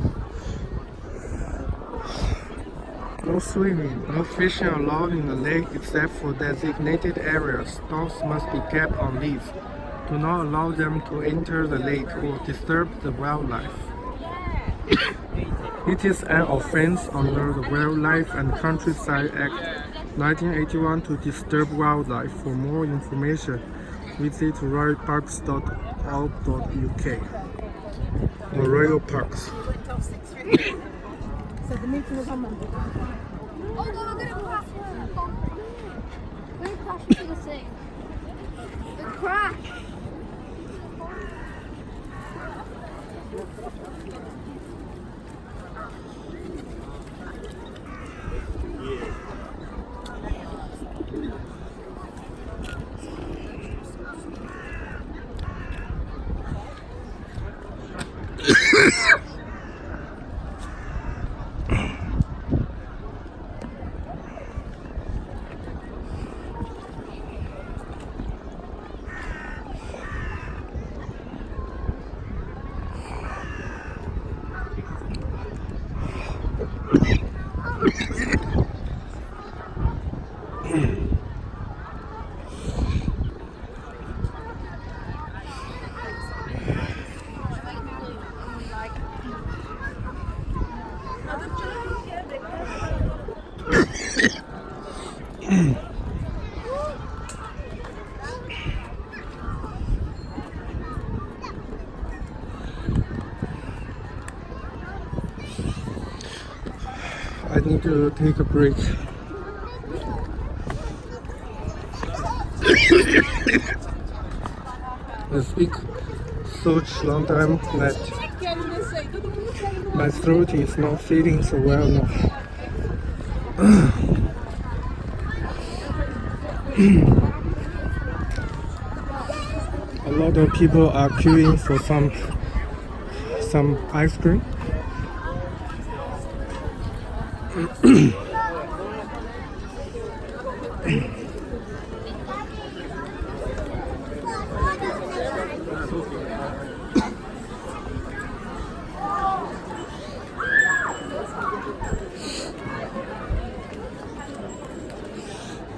No swimming, no fishing allowed in the lake except for designated areas. Dogs must be kept on leash. Do not allow them to enter the lake or disturb the wildlife. It is an offense under the Wildlife and Countryside Act 1981 to disturb wildlife. For more information, visit royalparks.org.uk. The Royal Parks. So the meeting was on Monday. Oh no, I'm gonna crash. We're gonna crash into the sea. The crash. I need to take a break. I speak such long time that my throat is not feeling so well now. A lot of people are queuing for some ice cream.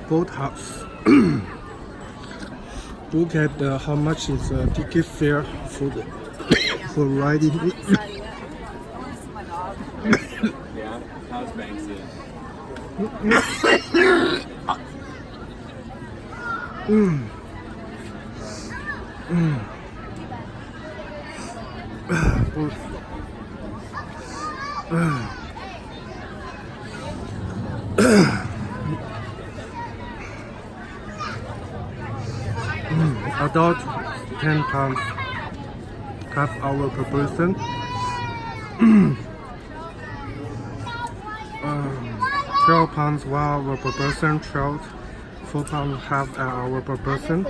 boathouse. Look at how much is the ticket fare for riding. Yeah, how's Banksy? Adult £10, half hour per person. 12 pounds 1 hour per person. Child, 4 pounds half an hour per person.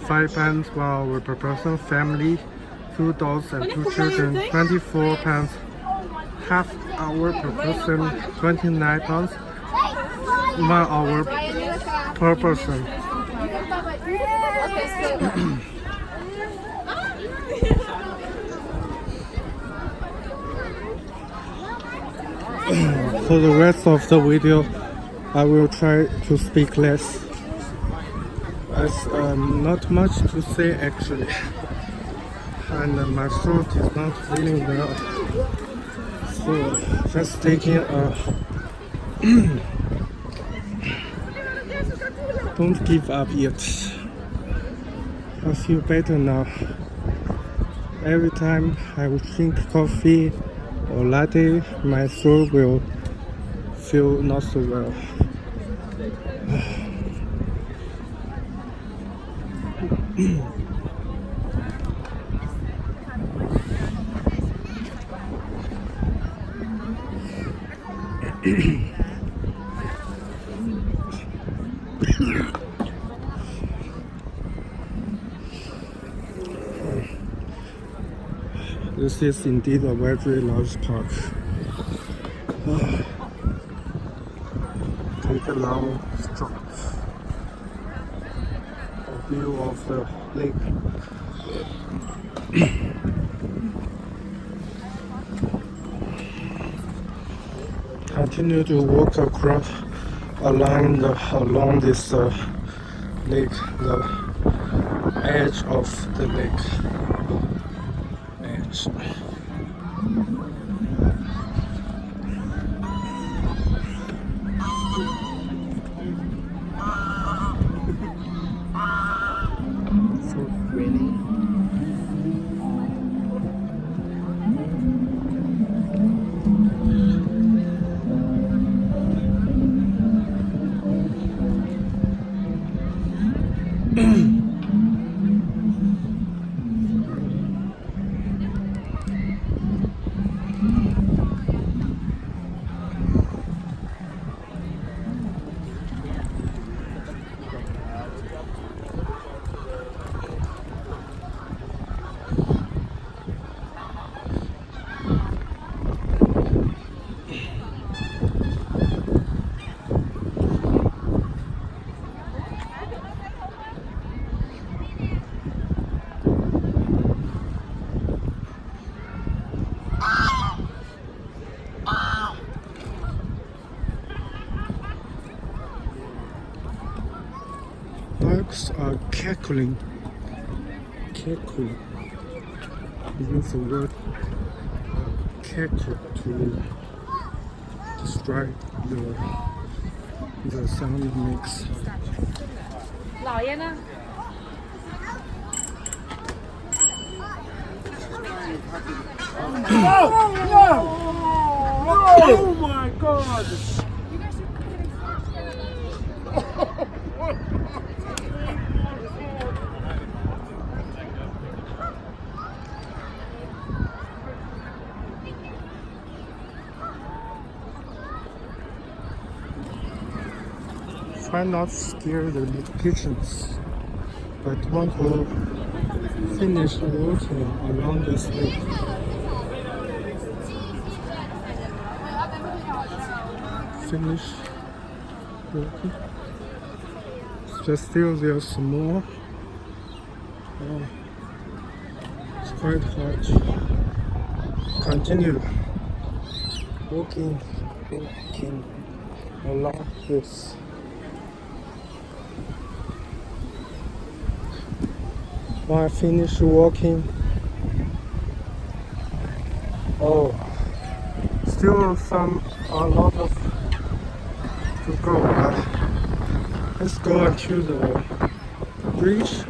5 pounds 1 hour per person. Family, 2 dogs and 2 children. 24 pounds half hour per person. 29 pounds 1 hour per person. For the rest of the video, I will try to speak less. There's not much to say actually, and my throat is not feeling well. So just taking a don't give up yet. I feel better now. Every time I will drink coffee or latte, my throat will feel not so well. This is indeed a very large park. Take a long stroll. A view of the lake. Continue to walk across along this lake, the edge of the lake. Ducks are cackling. Cackling. We use the word cackle to describe the sound it makes. 姥爷呢？ Oh my god! Try not to scare the pigeons, but want to finish walking around this lake. Finish walking. Just feel there's more. Oh, it's quite hot. Continue walking along this when I finish walking. Oh, still a lot of to go. Let's go to the bridge.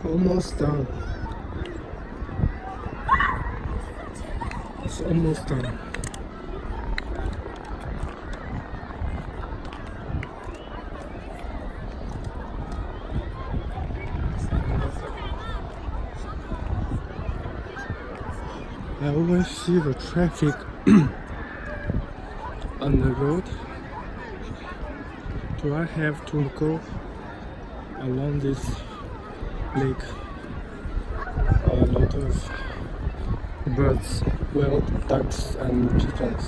Almost done. It's almost done. I always see the traffic on the road. Do I have to go along this lake? A lot of birds, wild ducks and pigeons.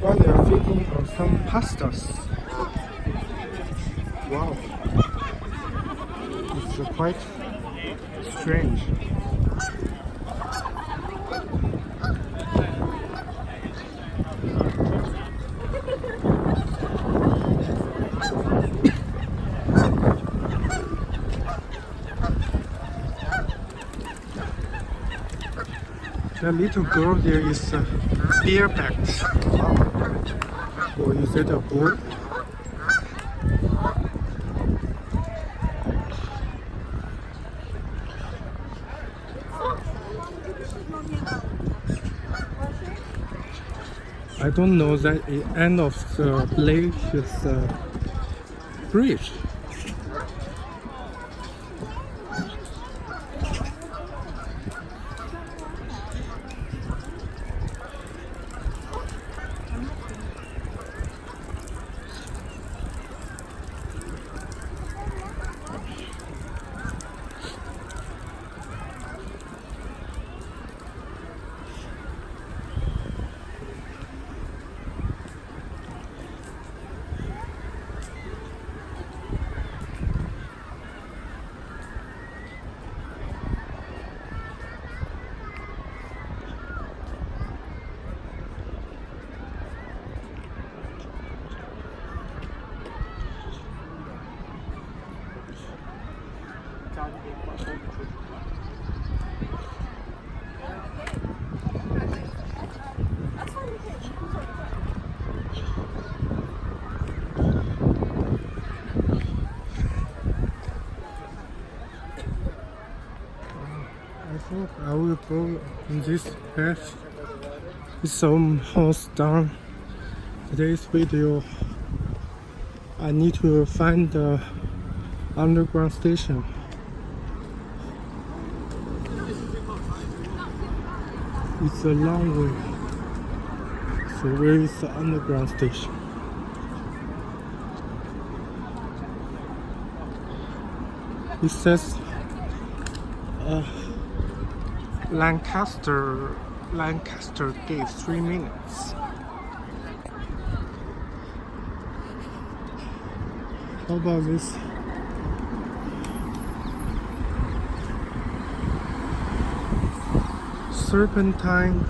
Why they are feeding on some pastas? Wow, it's quite strange. The little girl there is barebacked. Or is it a boy? I don't know that the end of the lake is a bridge. I think I will go in this path. It's almost done. Today's video. I need to find the underground station. It's a long way. So where is the underground station? It says Lancaster gave 3 minutes. How about this? Serpentine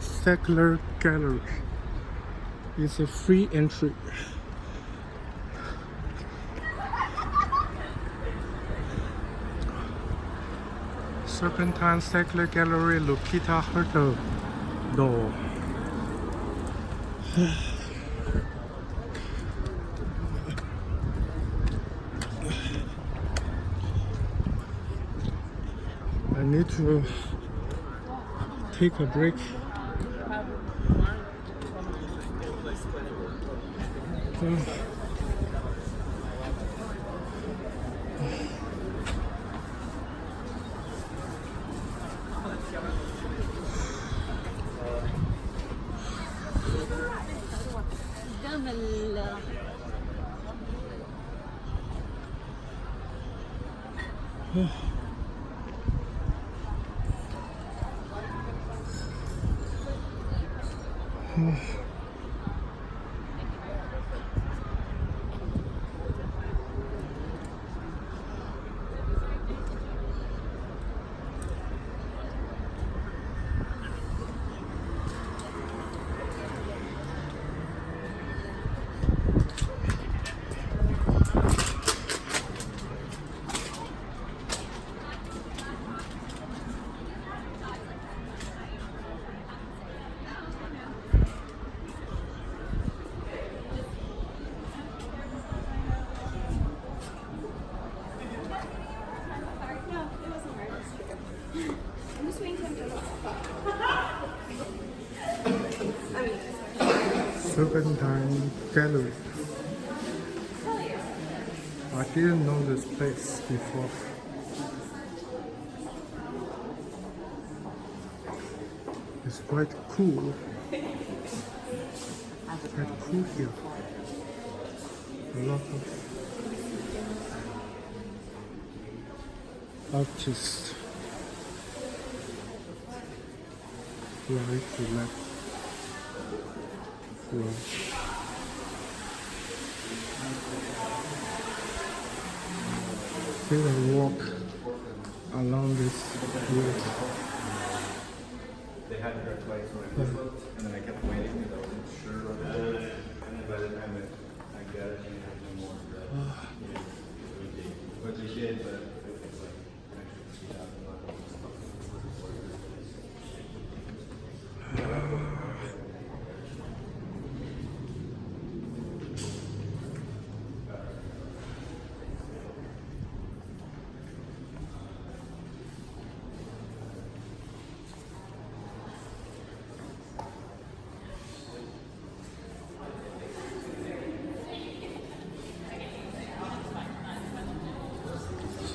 Secular Gallery. It's a free entry. Serpentine Secular Gallery Lupita Hurtado door. I need to take a break. Serpentine Gallery. I didn't know this place before. It's quite cool. Quite cool here. A lot of artists. Right to left. Take a walk along this road. They had her twice when I looked, and then I kept waiting because I wasn't sure of it. And by the time I got it, she had no more. But they did, but it was like extra $3,000.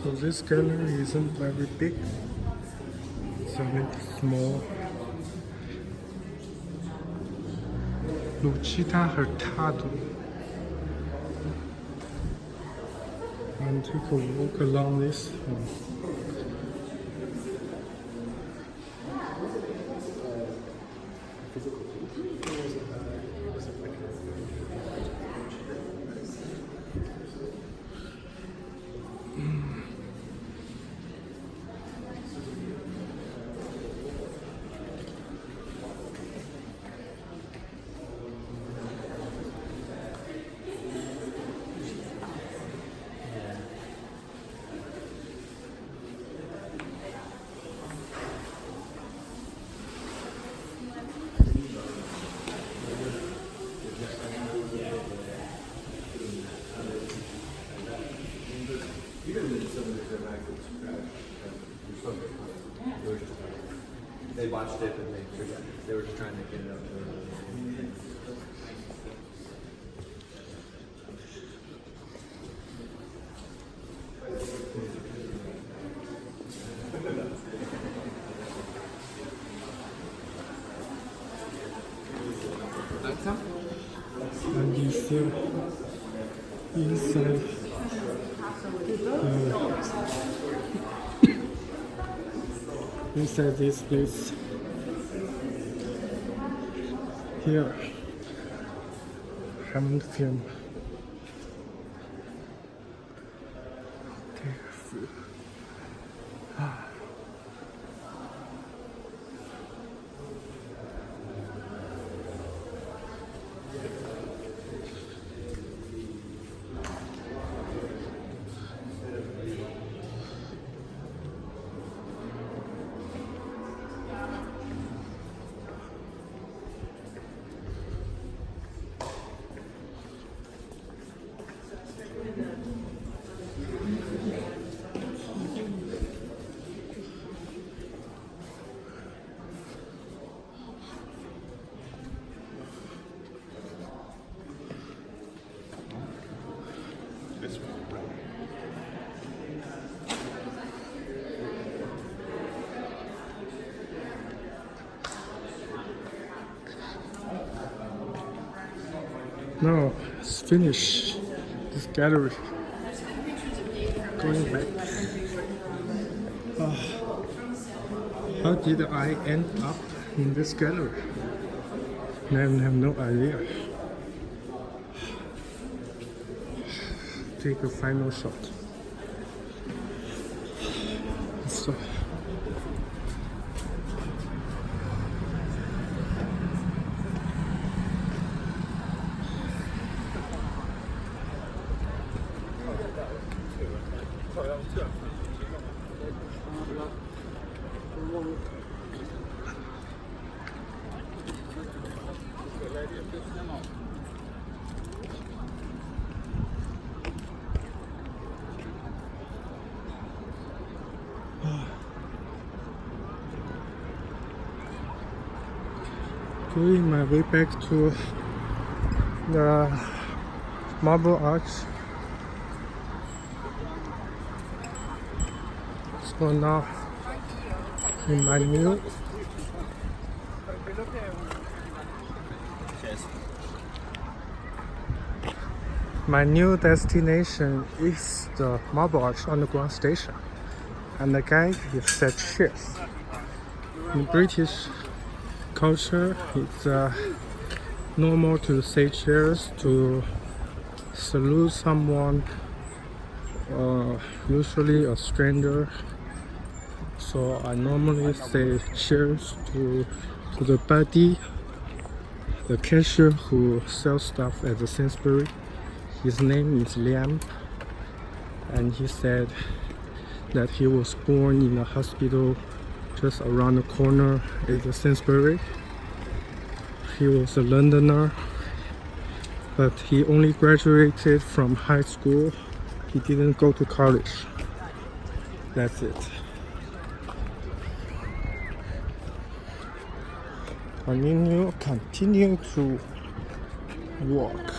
So this gallery isn't very big. It's a little small. Lucita Hurtado. And take a walk along this one. They watched it and they were just trying to get it up to And you see inside inside this place here haven't filmed. Take a few. Now it's finished. This gallery. Going back. How did I end up in this gallery? I have no idea. Take a final shot. So, going my way back to the Marble Arch. So now in my new destination is the Marble Arch Underground Station, and the guide is said cheers. In British culture, it's normal to say cheers to salute someone, usually a stranger. So I normally say cheers to the buddy, the cashier who sells stuff at the Sainsbury. His name is Liam, and he said that he was born in a hospital just around the corner at the Sainsbury. He was a Londoner, but he only graduated from high school. He didn't go to college. That's it. Continue to walk.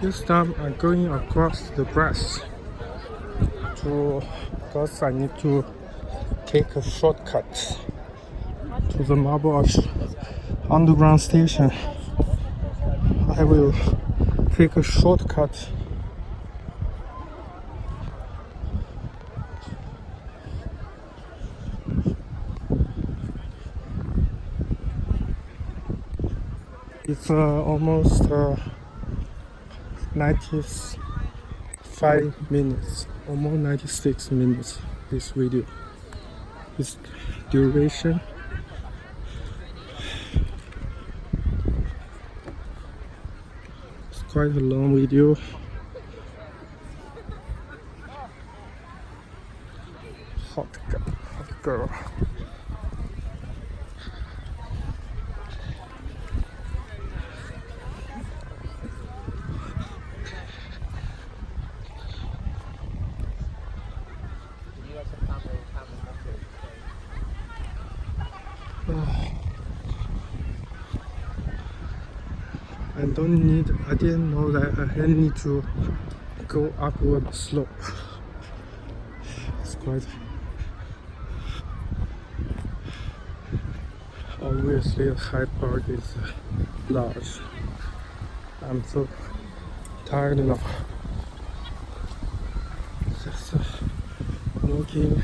This time I'm going across the grass because I need to take a shortcut to the Marble Arch Underground Station. I will take a shortcut. It's almost 95 minutes, almost 96 minutes, this video. Its duration. It's quite a long video, hot girl. I didn't know that I need to go upward slope. It's quite obviously Hyde Park is large. I'm so tired now. Just walking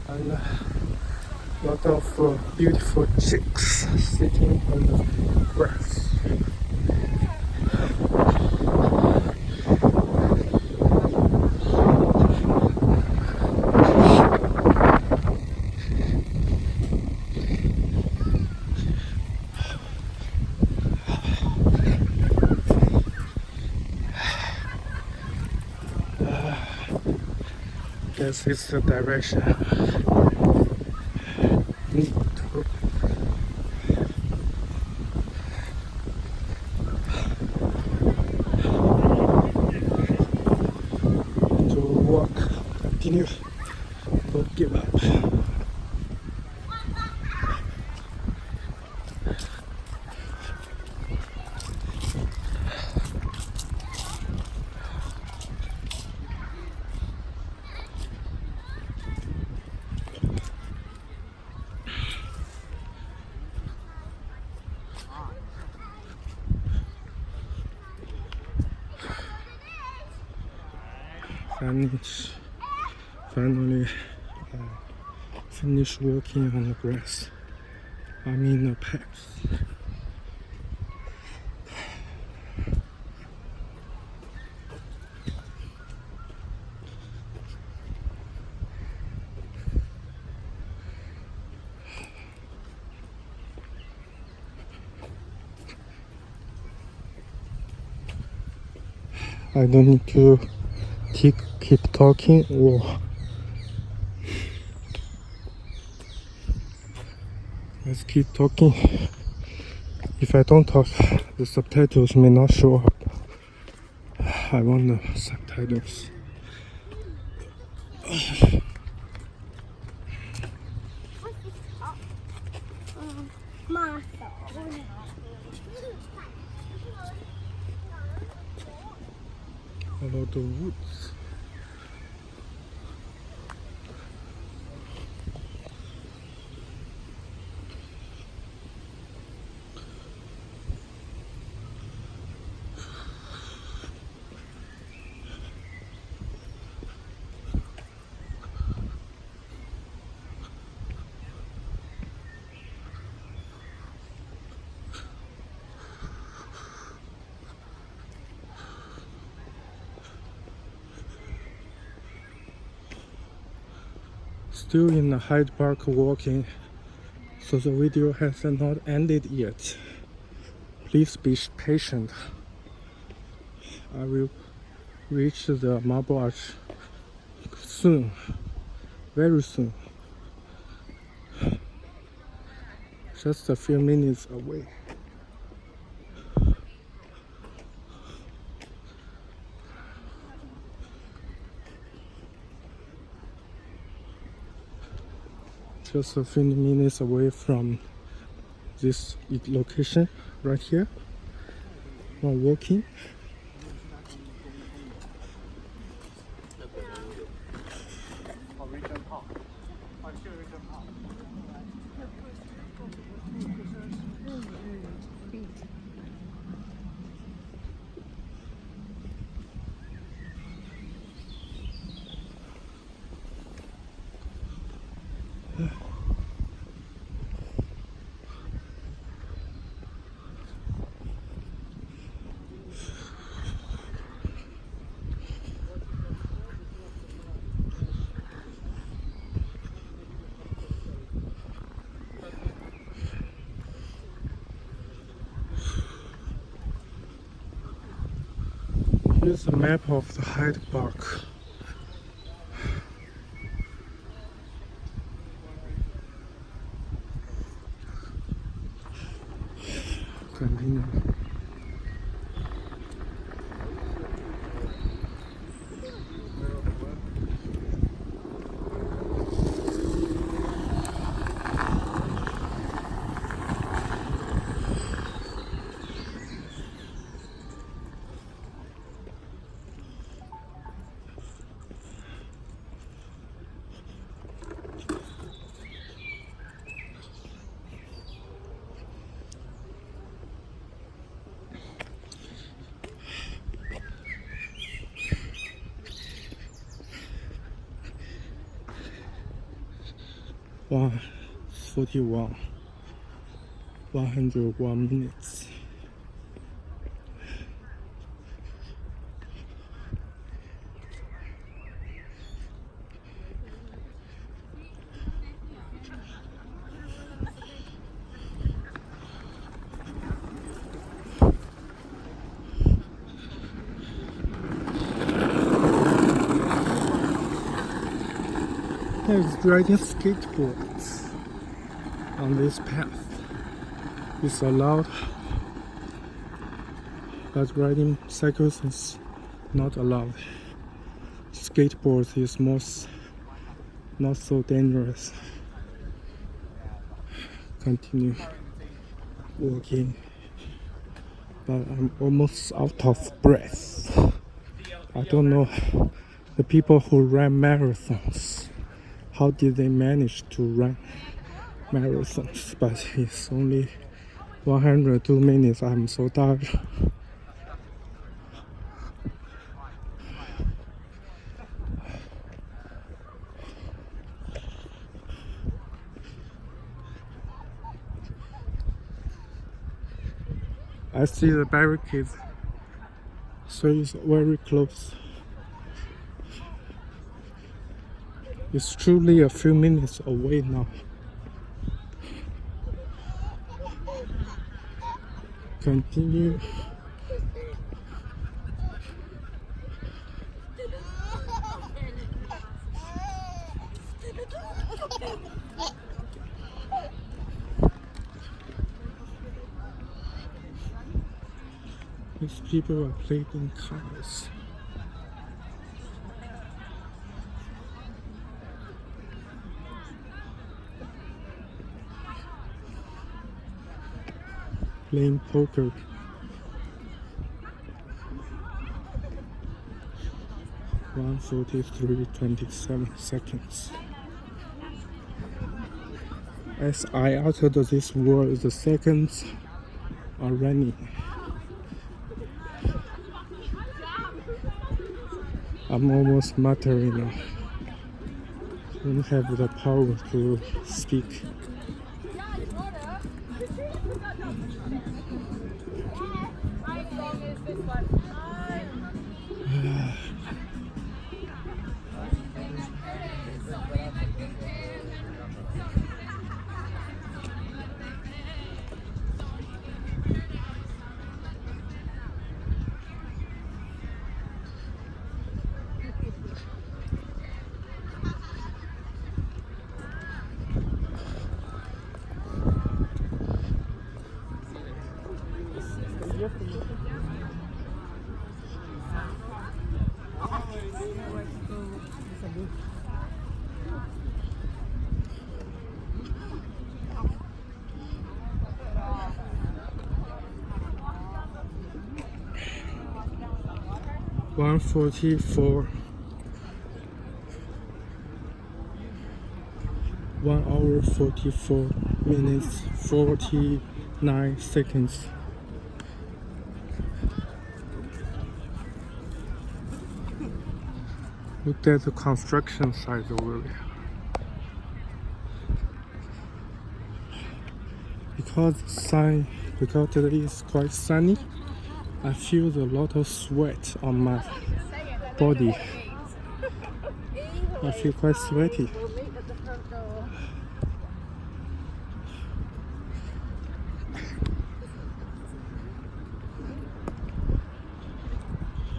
and a lot of beautiful chicks sitting on the grass. Guess it's the direction. Need to walk, continue, don't give up. Finally finish walking on the grass. I'm in the path. I don't need to keep talking or let's keep talking. If I don't talk, the subtitles may not show up. I want the subtitles. A lot of woods. Still in the Hyde Park walking, so the video has not ended yet. Please be patient. I will reach the Marble Arch soon, very soon. Just a few minutes away. Just a few minutes away from this location right here. While walking. Here's a map of the Hyde Park. continue. Wow, 41, 101 minutes. There's riding skateboards on this path. It's allowed, but riding cycles is not allowed. Skateboards is not so dangerous. Continue walking, but I'm almost out of breath. I don't know the people who run marathons. How did they manage to run marathons? But it's only 102 minutes. I'm so tired. I see the barricades, so it's very close. It's truly a few minutes away now. Continue. These people are playing cars. Playing poker. $1:43.27. As I uttered this word, the seconds are running. I'm almost muttering now. I don't have the power to speak. $1:44. 1 hour 44 minutes 49 seconds. Look at the construction site over there. Because today is quite sunny, I feel a lot of sweat on my body. I feel quite sweaty.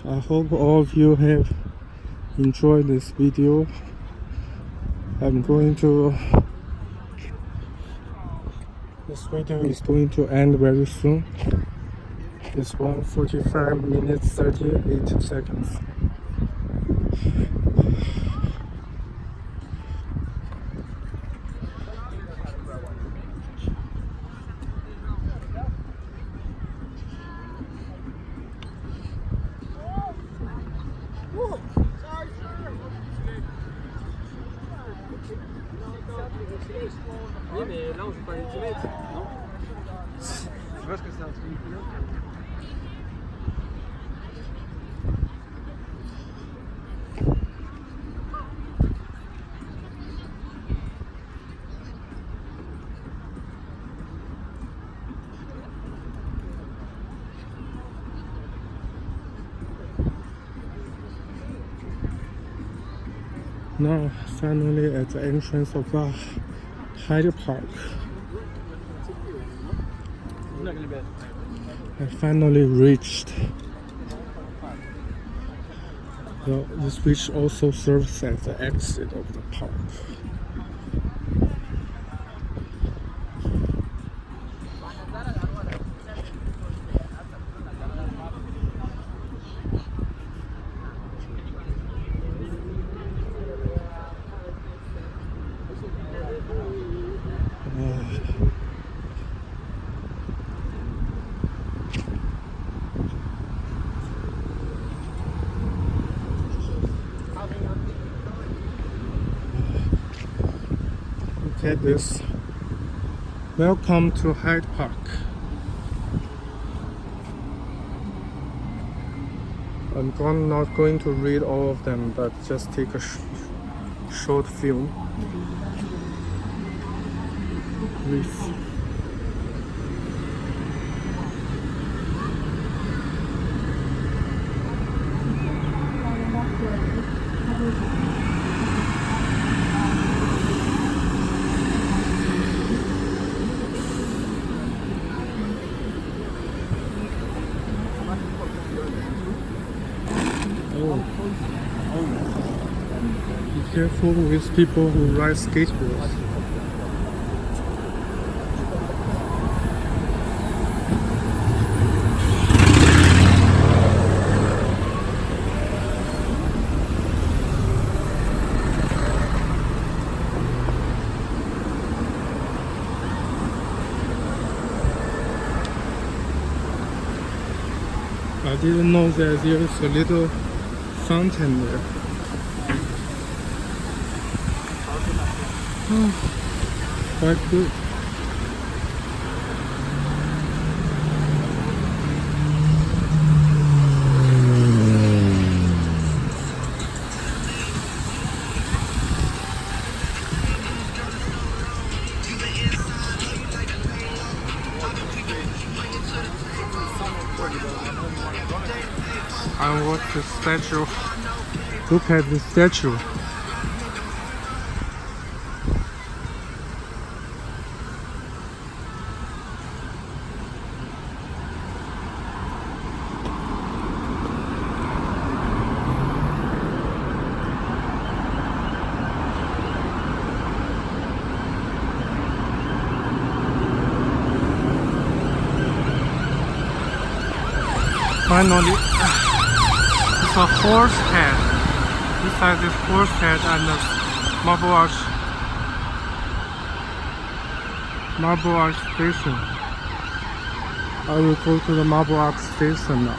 I hope all of you have enjoyed this video. This video is going to end very soon. It's 1:45 minutes 38 seconds. Oui, mais là, on joue pas les kilomètres, non? Tu vois ce que c'est un truc pilote? Now, finally at the entrance of the Hyde Park, I finally reached which also serves as the exit of the park. Look at this. Welcome to Hyde Park. I'm not going to read all of them, but just take a short film. Brief. Be careful with people who ride skateboards. I didn't know that there's a little fountain there. Quite good. And what's the statue? Look at the statue. Finally, it's a horse head. Beside this horse head and the Marble Arch station. I will go to the Marble Arch station now.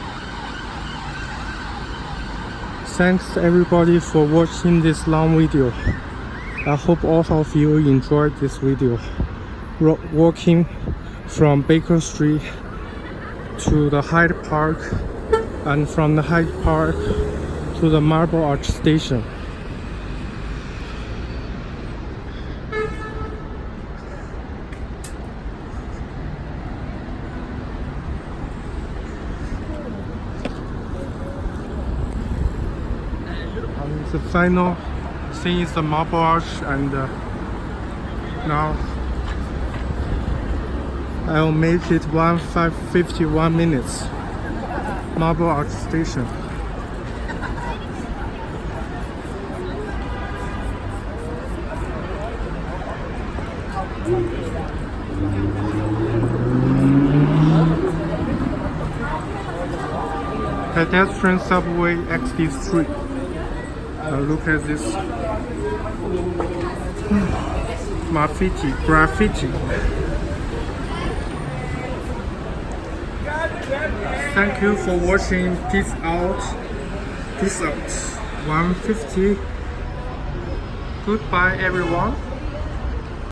Thanks everybody for watching this long video. I hope all of you enjoyed this video. Walking from Baker Street to the Hyde Park, and from the Hyde Park to the Marble Arch station. And the final thing is the Marble Arch, and now I'll make it 51 minutes. Marble Arch station. pedestrian subway exit 3. Look at this. Graffiti. Thank you for watching. Peace out. 150. Goodbye everyone.